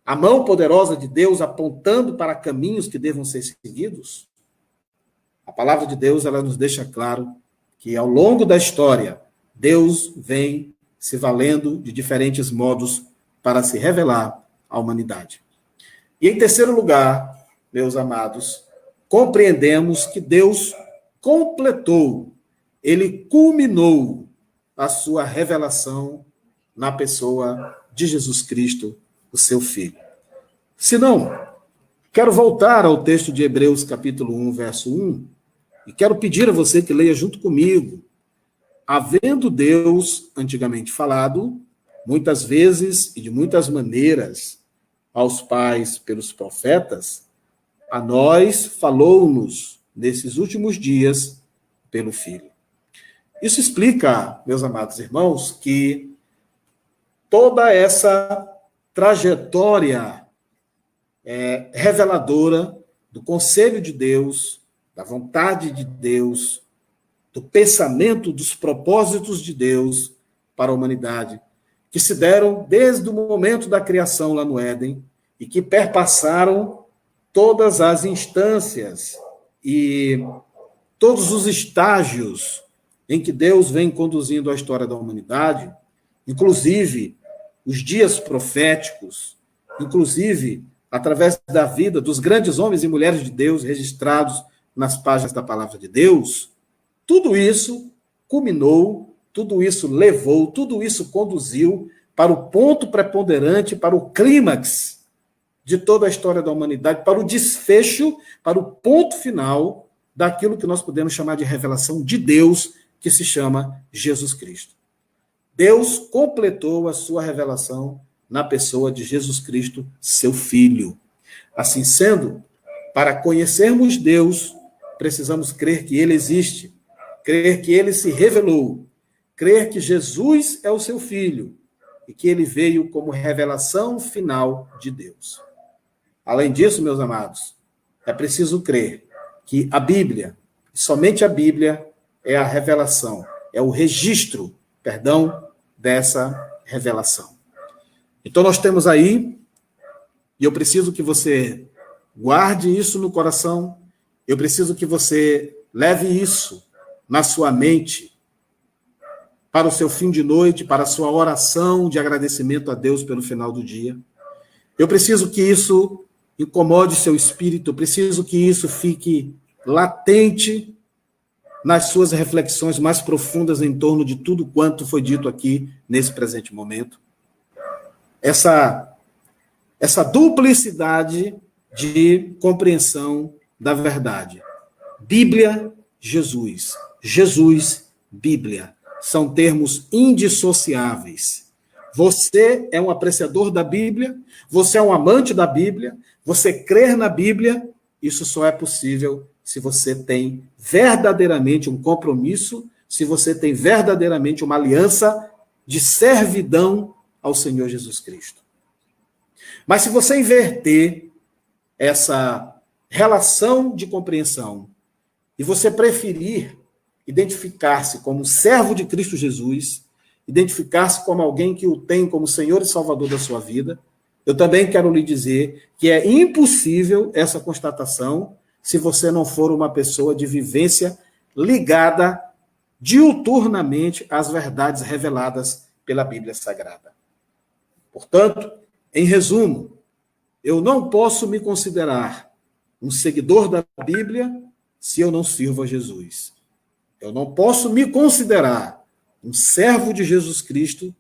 a mão poderosa de Deus apontando para caminhos que devam ser seguidos? A palavra de Deus, ela nos deixa claro que ao longo da história, Deus vem se valendo de diferentes modos para se revelar à humanidade. E em terceiro lugar, meus amados, compreendemos que Deus completou, ele culminou a sua revelação na pessoa de Jesus Cristo, o seu Filho. Se não, quero voltar ao texto de Hebreus, capítulo 1, verso 1, e quero pedir a você que leia junto comigo. Havendo Deus antigamente falado, muitas vezes e de muitas maneiras, aos pais pelos profetas, a nós falou-nos nesses últimos dias pelo Filho. Isso explica, meus amados irmãos, que toda essa trajetória reveladora do conselho de Deus, da vontade de Deus, do pensamento, dos propósitos de Deus para a humanidade, que se deram desde o momento da criação lá no Éden e que perpassaram todas as instâncias e todos os estágios em que Deus vem conduzindo a história da humanidade, inclusive os dias proféticos, inclusive através da vida dos grandes homens e mulheres de Deus registrados nas páginas da palavra de Deus, tudo isso culminou, tudo isso levou, tudo isso conduziu para o ponto preponderante, para o clímax de toda a história da humanidade, para o desfecho, para o ponto final daquilo que nós podemos chamar de revelação de Deus, que se chama Jesus Cristo. Deus completou a sua revelação na pessoa de Jesus Cristo, seu Filho. Assim sendo, para conhecermos Deus, precisamos crer que ele existe, crer que ele se revelou, crer que Jesus é o seu Filho e que ele veio como revelação final de Deus. Além disso, meus amados, é preciso crer que a Bíblia, somente a Bíblia, é a revelação, é o registro, dessa revelação. Então nós temos aí, e eu preciso que você guarde isso no coração, Eu preciso que você leve isso na sua mente para o seu fim de noite, para a sua oração de agradecimento a Deus pelo final do dia. Eu preciso que isso incomode seu espírito, eu preciso que isso fique latente nas suas reflexões mais profundas em torno de tudo quanto foi dito aqui nesse presente momento. Essa duplicidade de compreensão da verdade. Bíblia, Jesus. Jesus, Bíblia. São termos indissociáveis. Você é um apreciador da Bíblia, você é um amante da Bíblia, você crer na Bíblia, isso só é possível se você tem verdadeiramente um compromisso, se você tem verdadeiramente uma aliança de servidão ao Senhor Jesus Cristo. Mas se você inverter essa relação de compreensão e você preferir identificar-se como servo de Cristo Jesus, identificar-se como alguém que o tem como Senhor e Salvador da sua vida, eu também quero lhe dizer que é impossível essa constatação se você não for uma pessoa de vivência ligada diuturnamente às verdades reveladas pela Bíblia Sagrada. Portanto, em resumo, eu não posso me considerar um seguidor da Bíblia se eu não sirvo a Jesus. Eu não posso me considerar um servo de Jesus Cristo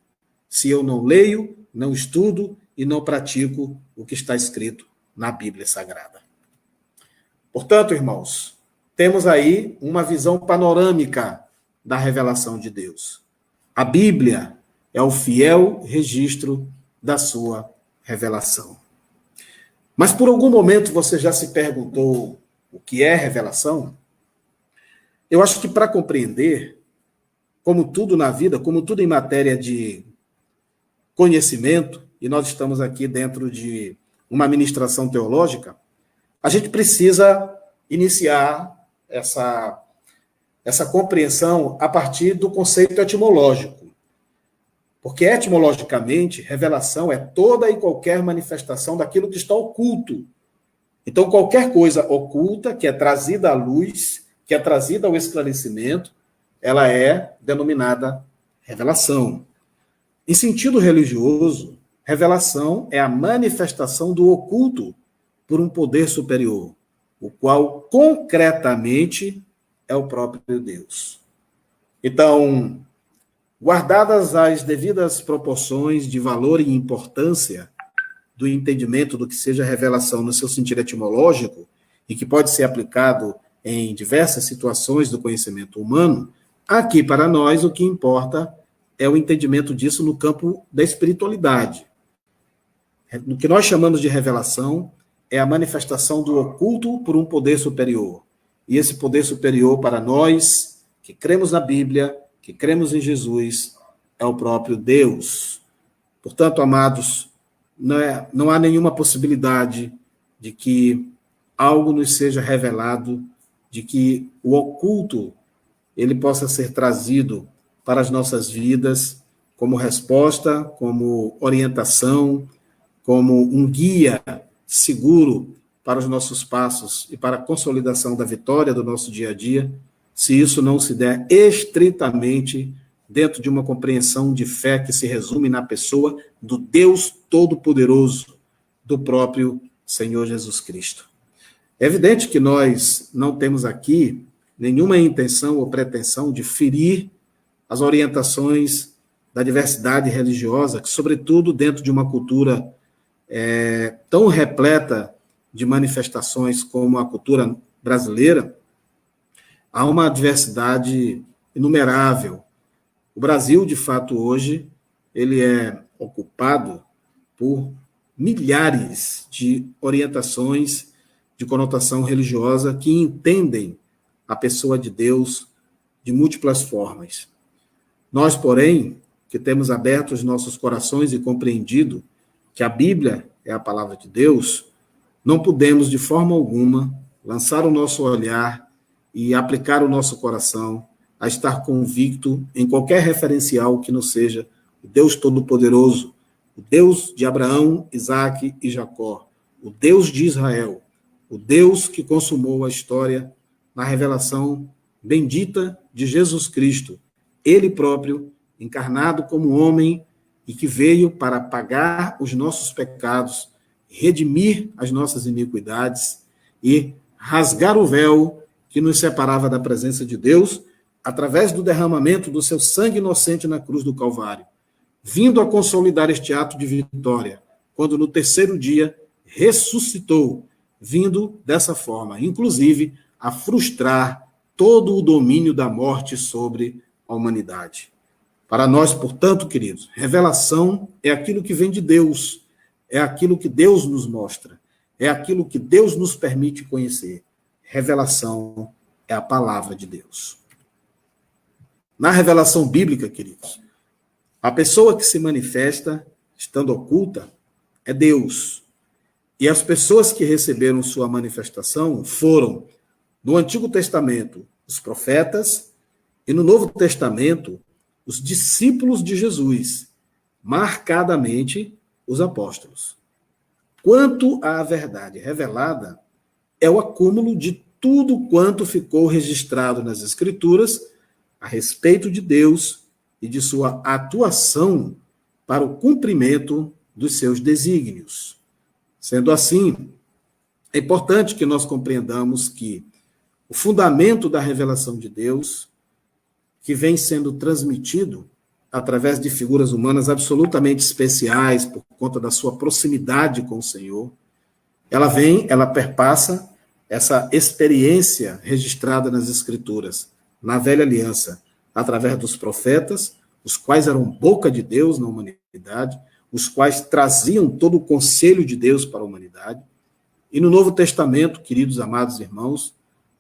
se eu não leio, não estudo e não pratico o que está escrito na Bíblia Sagrada. Portanto, irmãos, temos aí uma visão panorâmica da revelação de Deus. A Bíblia é o fiel registro da sua revelação. Mas por algum momento você já se perguntou o que é revelação? Eu acho que para compreender, como tudo na vida, como tudo em matéria de conhecimento, e nós estamos aqui dentro de uma ministração teológica, a gente precisa iniciar essa compreensão a partir do conceito etimológico. Porque, etimologicamente, revelação é toda e qualquer manifestação daquilo que está oculto. Então, qualquer coisa oculta, que é trazida à luz, que é trazida ao esclarecimento, ela é denominada revelação. Em sentido religioso, revelação é a manifestação do oculto por um poder superior, o qual, concretamente, é o próprio Deus. Então, guardadas as devidas proporções de valor e importância do entendimento do que seja revelação no seu sentido etimológico, e que pode ser aplicado em diversas situações do conhecimento humano, aqui para nós o que importa é o entendimento disso no campo da espiritualidade. O que nós chamamos de revelação é a manifestação do oculto por um poder superior. E esse poder superior para nós, que cremos na Bíblia, que cremos em Jesus, é o próprio Deus. Portanto, amados, não há nenhuma possibilidade de que algo nos seja revelado, de que o oculto ele possa ser trazido para as nossas vidas como resposta, como orientação, como um guia seguro para os nossos passos e para a consolidação da vitória do nosso dia a dia, se isso não se der estritamente dentro de uma compreensão de fé que se resume na pessoa do Deus Todo-Poderoso, do próprio Senhor Jesus Cristo. É evidente que nós não temos aqui nenhuma intenção ou pretensão de ferir as orientações da diversidade religiosa, que, sobretudo, dentro de uma cultura tão repleta de manifestações como a cultura brasileira, há uma diversidade inumerável. O Brasil, de fato, hoje, ele é ocupado por milhares de orientações de conotação religiosa que entendem a pessoa de Deus de múltiplas formas. Nós, porém, que temos aberto os nossos corações e compreendido que a Bíblia é a palavra de Deus, não podemos, de forma alguma, lançar o nosso olhar e aplicar o nosso coração a estar convicto em qualquer referencial que não seja o Deus Todo-Poderoso, o Deus de Abraão, Isaque e Jacó, o Deus de Israel, o Deus que consumou a história na revelação bendita de Jesus Cristo, ele próprio, encarnado como homem e que veio para pagar os nossos pecados, redimir as nossas iniquidades e rasgar o véu que nos separava da presença de Deus através do derramamento do seu sangue inocente na cruz do Calvário, vindo a consolidar este ato de vitória, quando no terceiro dia ressuscitou, vindo dessa forma, inclusive, a frustrar todo o domínio da morte sobre a humanidade. Para nós, portanto, queridos, revelação é aquilo que vem de Deus, é aquilo que Deus nos mostra, é aquilo que Deus nos permite conhecer. Revelação é a palavra de Deus. Na revelação bíblica, queridos, a pessoa que se manifesta, estando oculta, é Deus. E as pessoas que receberam sua manifestação foram, no Antigo Testamento, os profetas, e no Novo Testamento, os discípulos de Jesus, marcadamente os apóstolos. Quanto à verdade revelada, é o acúmulo de tudo quanto ficou registrado nas Escrituras a respeito de Deus e de sua atuação para o cumprimento dos seus desígnios. Sendo assim, é importante que nós compreendamos que o fundamento da revelação de Deus, que vem sendo transmitido através de figuras humanas absolutamente especiais, por conta da sua proximidade com o Senhor, ela perpassa essa experiência registrada nas Escrituras, na Velha Aliança, através dos profetas, os quais eram boca de Deus na humanidade, os quais traziam todo o conselho de Deus para a humanidade. E no Novo Testamento, queridos amados irmãos,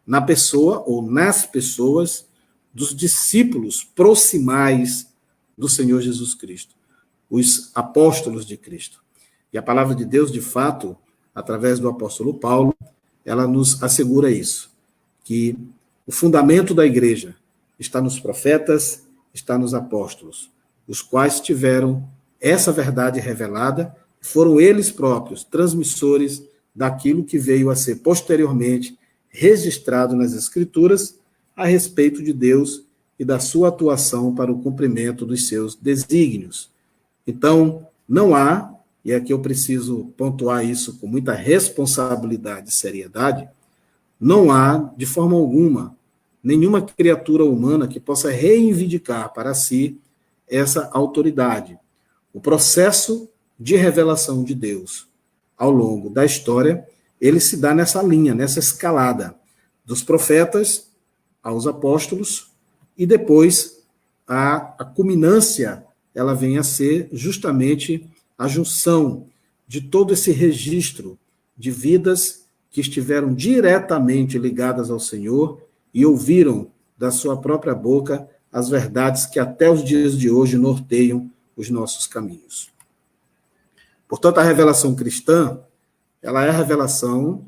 na pessoa ou nas pessoas dos discípulos proximais do Senhor Jesus Cristo, os apóstolos de Cristo. E a palavra de Deus, de fato, através do apóstolo Paulo, ela nos assegura isso, que o fundamento da igreja está nos profetas, está nos apóstolos, os quais tiveram essa verdade revelada, foram eles próprios transmissores daquilo que veio a ser posteriormente registrado nas Escrituras a respeito de Deus e da sua atuação para o cumprimento dos seus desígnios. Então, não há, e aqui eu preciso pontuar isso com muita responsabilidade e seriedade, não há, de forma alguma, nenhuma criatura humana que possa reivindicar para si essa autoridade. O processo de revelação de Deus ao longo da história, ele se dá nessa linha, nessa escalada, dos profetas aos apóstolos, e depois a culminância, ela vem a ser justamente a junção de todo esse registro de vidas que estiveram diretamente ligadas ao Senhor e ouviram da sua própria boca as verdades que até os dias de hoje norteiam os nossos caminhos. Portanto, a revelação cristã, ela é a revelação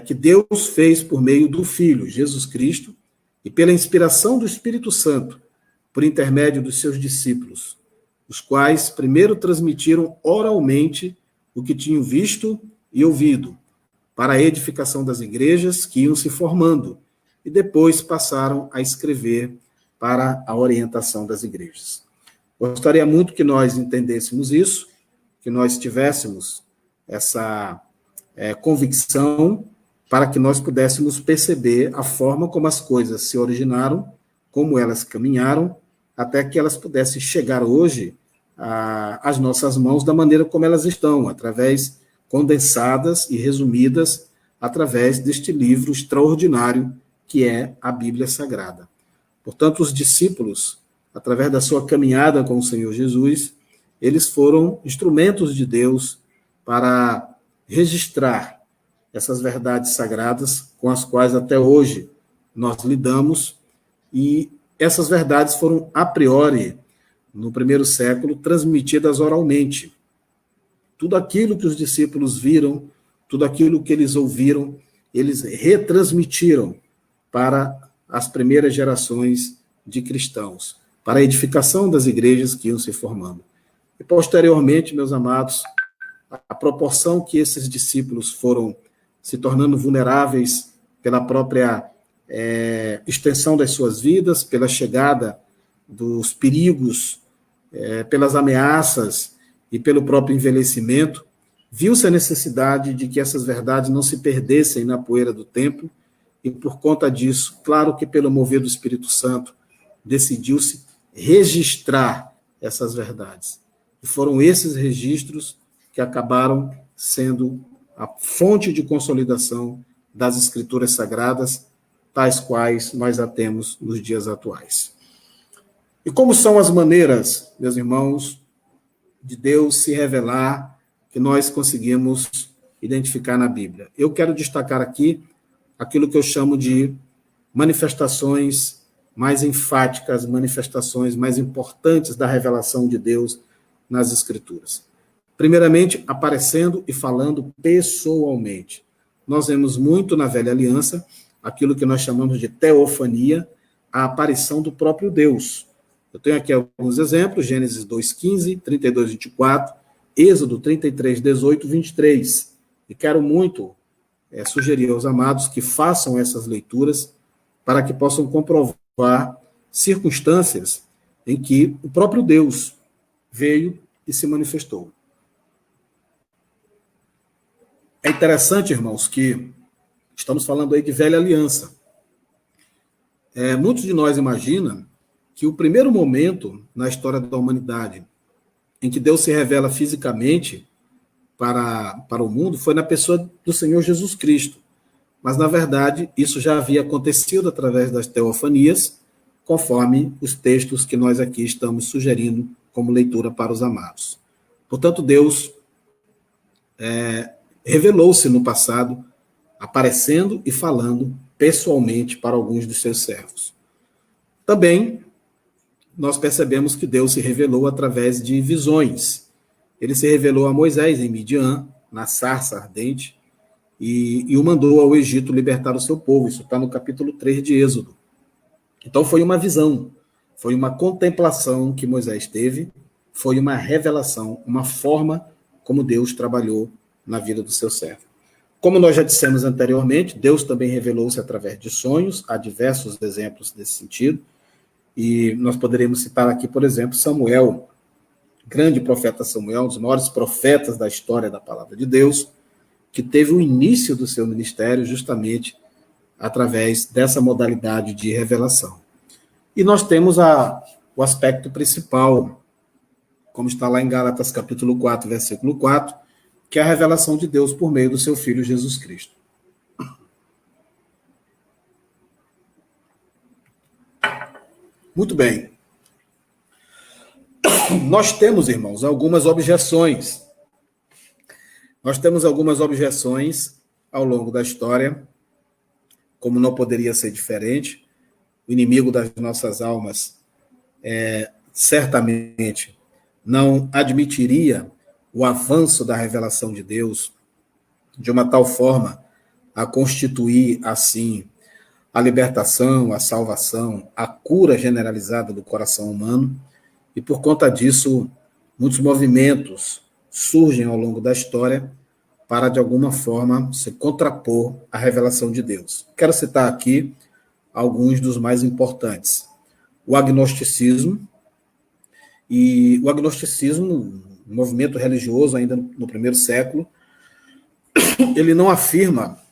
que Deus fez por meio do Filho, Jesus Cristo, e pela inspiração do Espírito Santo, por intermédio dos seus discípulos, os quais primeiro transmitiram oralmente o que tinham visto e ouvido, para a edificação das igrejas que iam se formando, e depois passaram a escrever para a orientação das igrejas. Gostaria muito que nós entendêssemos isso, que nós tivéssemos essa convicção para que nós pudéssemos perceber a forma como as coisas se originaram, como elas caminharam, até que elas pudessem chegar hoje às nossas mãos da maneira como elas estão, através condensadas e resumidas através deste livro extraordinário que é a Bíblia Sagrada. Portanto, os discípulos, através da sua caminhada com o Senhor Jesus, eles foram instrumentos de Deus para registrar essas verdades sagradas com as quais até hoje nós lidamos, e essas verdades foram, a priori, no primeiro século, transmitidas oralmente. Tudo aquilo que os discípulos viram, tudo aquilo que eles ouviram, eles retransmitiram para as primeiras gerações de cristãos, para a edificação das igrejas que iam se formando. E, posteriormente, meus amados, a proporção que esses discípulos foram se tornando vulneráveis pela própria extensão das suas vidas, pela chegada dos perigos, pelas ameaças e pelo próprio envelhecimento, viu-se a necessidade de que essas verdades não se perdessem na poeira do tempo, e por conta disso, claro que pelo mover do Espírito Santo, decidiu-se registrar essas verdades. E foram esses registros que acabaram sendo a fonte de consolidação das Escrituras Sagradas, tais quais nós a temos nos dias atuais. E como são as maneiras, meus irmãos, de Deus se revelar, que nós conseguimos identificar na Bíblia? Eu quero destacar aqui aquilo que eu chamo de manifestações mais enfáticas, manifestações mais importantes da revelação de Deus nas Escrituras. Primeiramente, aparecendo e falando pessoalmente. Nós vemos muito na Velha Aliança aquilo que nós chamamos de teofania, a aparição do próprio Deus. Eu tenho aqui alguns exemplos: Gênesis 2:15, 32:24, Êxodo 33:18, 23. E quero muito sugerir aos amados que façam essas leituras para que possam comprovar circunstâncias em que o próprio Deus veio e se manifestou. É interessante, irmãos, que estamos falando aí de Velha Aliança. Muitos de nós imaginam que o primeiro momento na história da humanidade em que Deus se revela fisicamente para o mundo foi na pessoa do Senhor Jesus Cristo. Mas, na verdade, isso já havia acontecido através das teofanias, conforme os textos que nós aqui estamos sugerindo como leitura para os amados. Portanto, Deus revelou-se no passado, aparecendo e falando pessoalmente para alguns dos seus servos. Também, nós percebemos que Deus se revelou através de visões. Ele se revelou a Moisés em Midian, na sarça ardente, e o mandou ao Egito libertar o seu povo. Isso está no capítulo 3 de Êxodo. Então foi uma visão, foi uma contemplação que Moisés teve, foi uma revelação, uma forma como Deus trabalhou na vida do seu servo. Como nós já dissemos anteriormente, Deus também revelou-se através de sonhos, há diversos exemplos nesse sentido, e nós poderíamos citar aqui, por exemplo, Samuel, grande profeta Samuel, um dos maiores profetas da história da palavra de Deus, que teve o início do seu ministério justamente através dessa modalidade de revelação. E nós temos o aspecto principal, como está lá em Gálatas capítulo 4, versículo 4, que é a revelação de Deus por meio do seu Filho Jesus Cristo. Muito bem. Nós temos, irmãos, algumas objeções. Nós temos algumas objeções ao longo da história, como não poderia ser diferente. O inimigo das nossas almas certamente não admitiria o avanço da revelação de Deus de uma tal forma a constituir, assim, a libertação, a salvação, a cura generalizada do coração humano. E, por conta disso, muitos movimentos surgem ao longo da história para, de alguma forma, se contrapor à revelação de Deus. Quero citar aqui alguns dos mais importantes. O agnosticismo. E o agnosticismo, um movimento religioso ainda no primeiro século, ele não afirma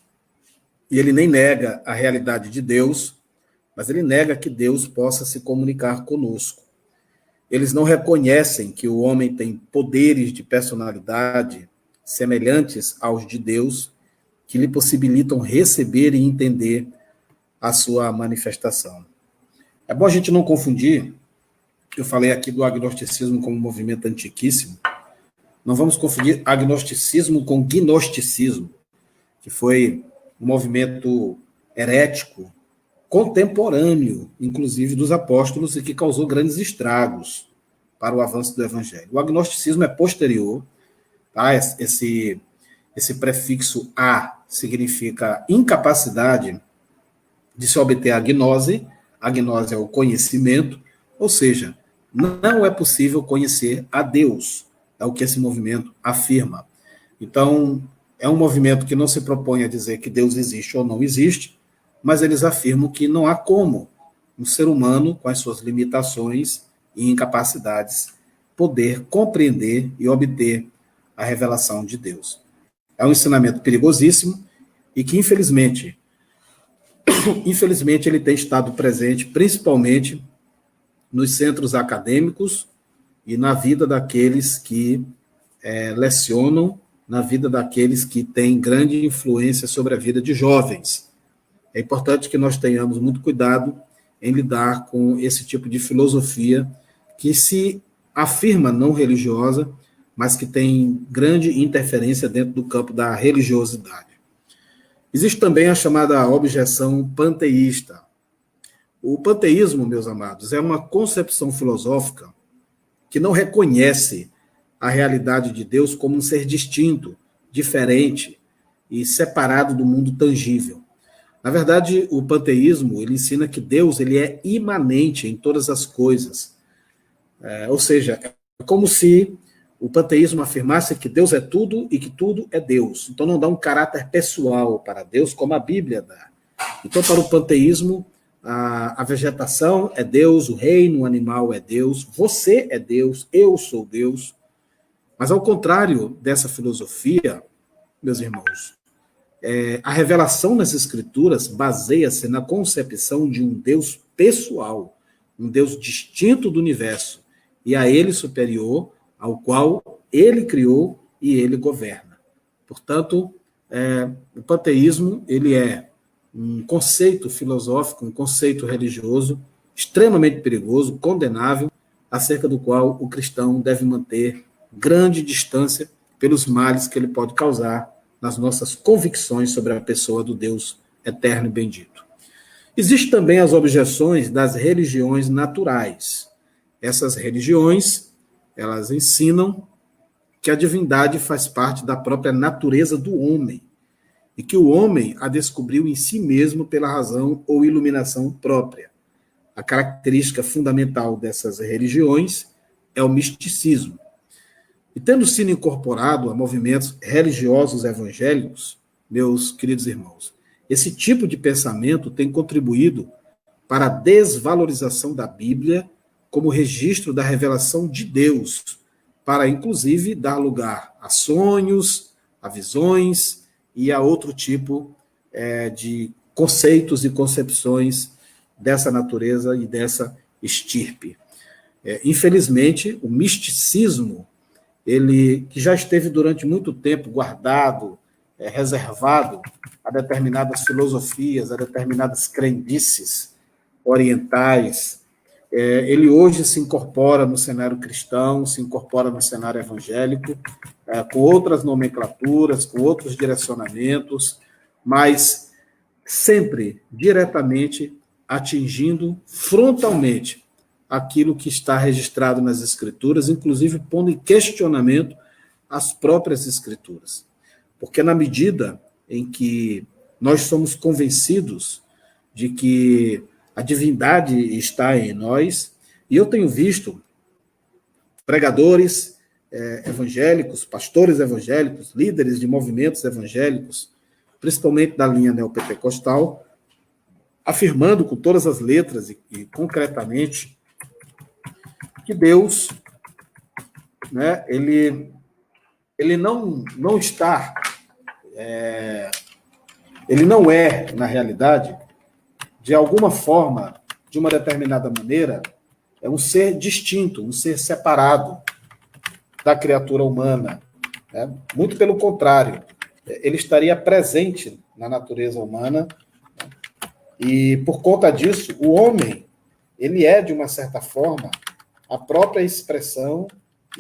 e ele nem nega a realidade de Deus, mas ele nega que Deus possa se comunicar conosco. Eles não reconhecem que o homem tem poderes de personalidade semelhantes aos de Deus, que lhe possibilitam receber e entender a sua manifestação. É bom a gente não confundir. Eu falei aqui do agnosticismo como um movimento antiquíssimo. Não vamos confundir agnosticismo com gnosticismo, que foi um movimento herético, contemporâneo, inclusive, dos apóstolos, e que causou grandes estragos para o avanço do evangelho. O agnosticismo é posterior, tá? Esse prefixo a significa incapacidade de se obter a gnose. A gnose é o conhecimento, ou seja, não é possível conhecer a Deus, é o que esse movimento afirma. Então, é um movimento que não se propõe a dizer que Deus existe ou não existe, mas eles afirmam que não há como um ser humano, com as suas limitações e incapacidades, poder compreender e obter a revelação de Deus. É um ensinamento perigosíssimo e que, infelizmente, ele tem estado presente principalmente nos centros acadêmicos e na vida daqueles que lecionam, na vida daqueles que têm grande influência sobre a vida de jovens. É importante que nós tenhamos muito cuidado em lidar com esse tipo de filosofia que se afirma não religiosa, mas que tem grande interferência dentro do campo da religiosidade. Existe também a chamada objeção panteísta. O panteísmo, meus amados, é uma concepção filosófica que não reconhece a realidade de Deus como um ser distinto, diferente e separado do mundo tangível. Na verdade, o panteísmo, ele ensina que Deus ele é imanente em todas as coisas. Ou seja, é como se o panteísmo afirmasse que Deus é tudo e que tudo é Deus. Então não dá um caráter pessoal para Deus, como a Bíblia dá. Então, para o panteísmo, a vegetação é Deus, o reino, o animal é Deus, você é Deus, eu sou Deus. Mas, ao contrário dessa filosofia, meus irmãos, a revelação nas Escrituras baseia-se na concepção de um Deus pessoal, um Deus distinto do universo, e a ele superior, ao qual ele criou e ele governa. Portanto, o panteísmo ele é um conceito filosófico, um conceito religioso extremamente perigoso, condenável, acerca do qual o cristão deve manter grande distância pelos males que ele pode causar nas nossas convicções sobre a pessoa do Deus eterno e bendito. Existem também as objeções das religiões naturais. Essas religiões, elas ensinam que a divindade faz parte da própria natureza do homem e que o homem a descobriu em si mesmo pela razão ou iluminação própria. A característica fundamental dessas religiões é o misticismo. E tendo sido incorporado a movimentos religiosos evangélicos, meus queridos irmãos, esse tipo de pensamento tem contribuído para a desvalorização da Bíblia como registro da revelação de Deus, para, inclusive, dar lugar a sonhos, a visões e a outro tipo de conceitos e concepções dessa natureza e dessa estirpe. Infelizmente, o misticismo, ele que já esteve durante muito tempo guardado, reservado a determinadas filosofias, a determinadas crendices orientais, ele hoje se incorpora no cenário cristão, se incorpora no cenário evangélico, com outras nomenclaturas, com outros direcionamentos, mas sempre diretamente atingindo frontalmente aquilo que está registrado nas Escrituras, inclusive pondo em questionamento as próprias Escrituras. Porque na medida em que nós somos convencidos de que a divindade está em nós, e eu tenho visto pregadores evangélicos, pastores evangélicos, líderes de movimentos evangélicos, principalmente da linha neopentecostal, afirmando com todas as letras e concretamente que Deus, né, ele não está, ele não é, na realidade, de alguma forma, de uma determinada maneira, é um ser distinto, um ser separado da criatura humana. Né? Muito pelo contrário, ele estaria presente na natureza humana e, por conta disso, o homem, ele é, de uma certa forma, a própria expressão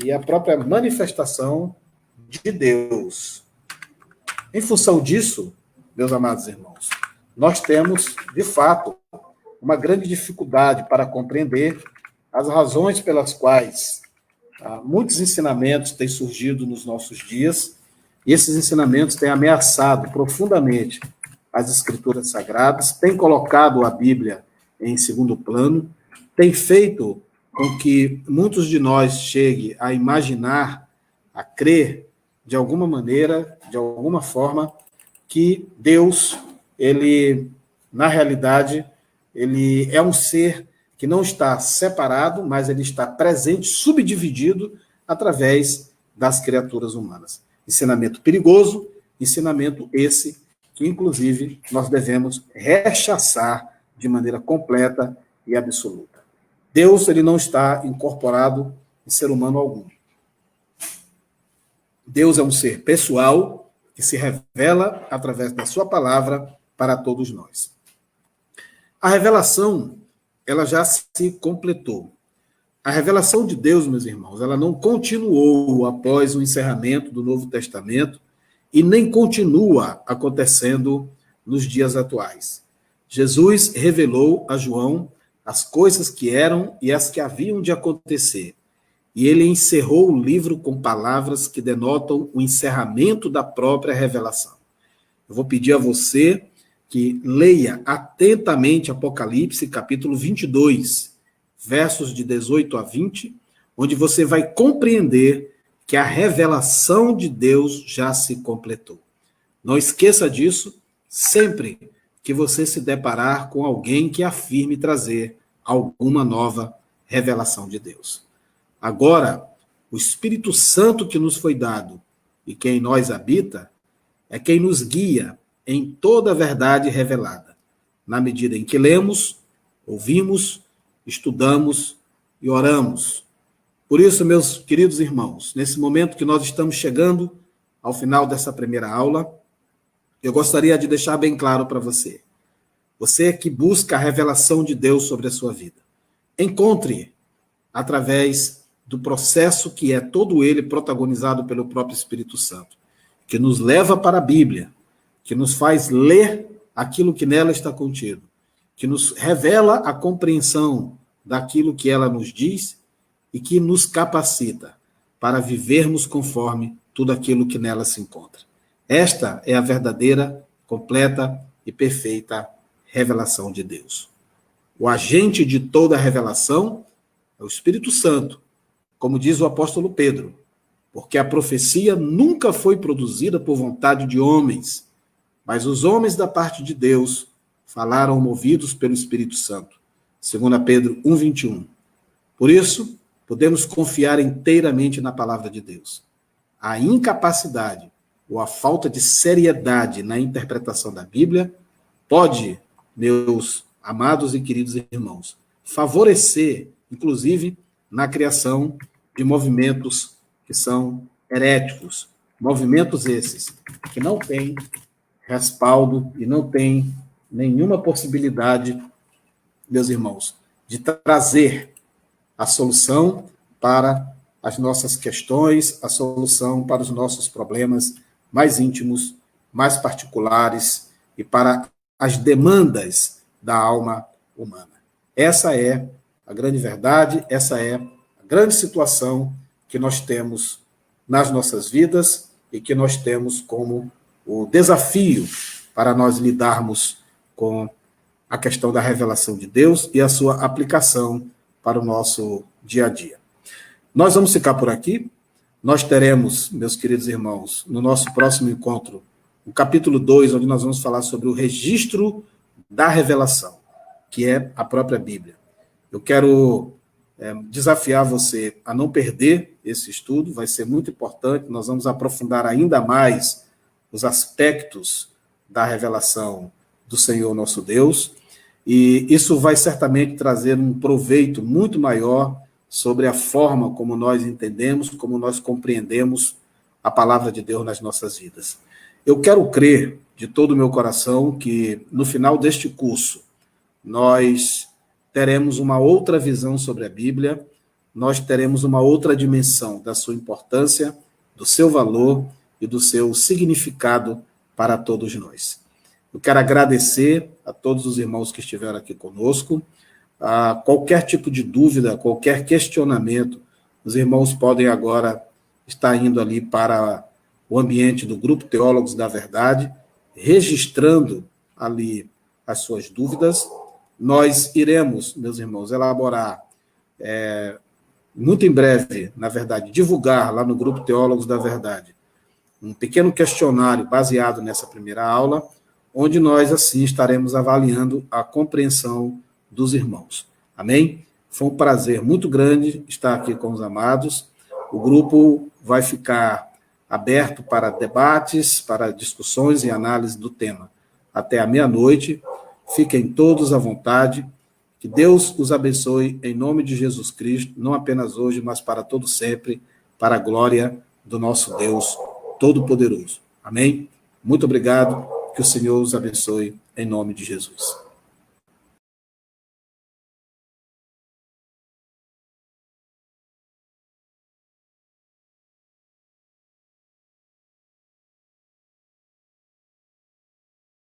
e a própria manifestação de Deus. Em função disso, meus amados irmãos, nós temos, de fato, uma grande dificuldade para compreender as razões pelas quais muitos ensinamentos têm surgido nos nossos dias, e esses ensinamentos têm ameaçado profundamente as Escrituras Sagradas, têm colocado a Bíblia em segundo plano, têm feito com que muitos de nós cheguem a imaginar, a crer de alguma maneira, de alguma forma, que Deus, ele, na realidade, ele é um ser que não está separado, mas ele está presente, subdividido, através das criaturas humanas. Ensinamento perigoso, ensinamento esse que, inclusive, nós devemos rechaçar de maneira completa e absoluta. Deus, ele não está incorporado em ser humano algum. Deus é um ser pessoal que se revela através da sua palavra para todos nós. A revelação, ela já se completou. A revelação de Deus, meus irmãos, ela não continuou após o encerramento do Novo Testamento e nem continua acontecendo nos dias atuais. Jesus revelou a João as coisas que eram e as que haviam de acontecer. E ele encerrou o livro com palavras que denotam o encerramento da própria revelação. Eu vou pedir a você que leia atentamente Apocalipse, capítulo 22, versos de 18 a 20, onde você vai compreender que a revelação de Deus já se completou. Não esqueça disso sempre que você se deparar com alguém que afirme trazer alguma nova revelação de Deus. Agora, o Espírito Santo que nos foi dado e que em nós habita é quem nos guia em toda a verdade revelada, na medida em que lemos, ouvimos, estudamos e oramos. Por isso, meus queridos irmãos, nesse momento que nós estamos chegando ao final dessa primeira aula, eu gostaria de deixar bem claro para você. Você que busca a revelação de Deus sobre a sua vida, encontre através do processo que é todo ele protagonizado pelo próprio Espírito Santo, que nos leva para a Bíblia, que nos faz ler aquilo que nela está contido, que nos revela a compreensão daquilo que ela nos diz e que nos capacita para vivermos conforme tudo aquilo que nela se encontra. Esta é a verdadeira, completa e perfeita revelação de Deus. O agente de toda a revelação é o Espírito Santo, como diz o apóstolo Pedro, porque a profecia nunca foi produzida por vontade de homens, mas os homens da parte de Deus falaram movidos pelo Espírito Santo. 2 Pedro 1:21. Por isso, podemos confiar inteiramente na palavra de Deus. A incapacidade ou a falta de seriedade na interpretação da Bíblia pode, meus amados e queridos irmãos, favorecer, inclusive, na criação de movimentos que são heréticos, movimentos esses que não têm respaldo e não têm nenhuma possibilidade, meus irmãos, de trazer a solução para as nossas questões, a solução para os nossos problemas mais íntimos, mais particulares e para as demandas da alma humana. Essa é a grande verdade, essa é a grande situação que nós temos nas nossas vidas e que nós temos como o desafio para nós lidarmos com a questão da revelação de Deus e a sua aplicação para o nosso dia a dia. Nós vamos ficar por aqui. Nós teremos, meus queridos irmãos, no nosso próximo encontro, o capítulo 2, onde nós vamos falar sobre o registro da revelação, que é a própria Bíblia. Eu quero desafiar você a não perder esse estudo, vai ser muito importante, nós vamos aprofundar ainda mais os aspectos da revelação do Senhor nosso Deus, e isso vai certamente trazer um proveito muito maior sobre a forma como nós entendemos, como nós compreendemos a palavra de Deus nas nossas vidas. Eu quero crer de todo o meu coração que no final deste curso nós teremos uma outra visão sobre a Bíblia, nós teremos uma outra dimensão da sua importância, do seu valor e do seu significado para todos nós. Eu quero agradecer a todos os irmãos que estiveram aqui conosco. Qualquer tipo de dúvida, qualquer questionamento, os irmãos podem agora estar indo ali para o ambiente do Grupo Teólogos da Verdade, registrando ali as suas dúvidas. Nós iremos, meus irmãos, elaborar, muito em breve, na verdade, divulgar lá no Grupo Teólogos da Verdade, um pequeno questionário baseado nessa primeira aula, onde nós, assim, estaremos avaliando a compreensão dos irmãos. Amém? Foi um prazer muito grande estar aqui com os amados. O grupo vai ficar aberto para debates, para discussões e análise do tema. Até a meia-noite. Fiquem todos à vontade. Que Deus os abençoe em nome de Jesus Cristo, não apenas hoje, mas para todo sempre, para a glória do nosso Deus Todo-Poderoso. Amém? Muito obrigado. Que o Senhor os abençoe em nome de Jesus.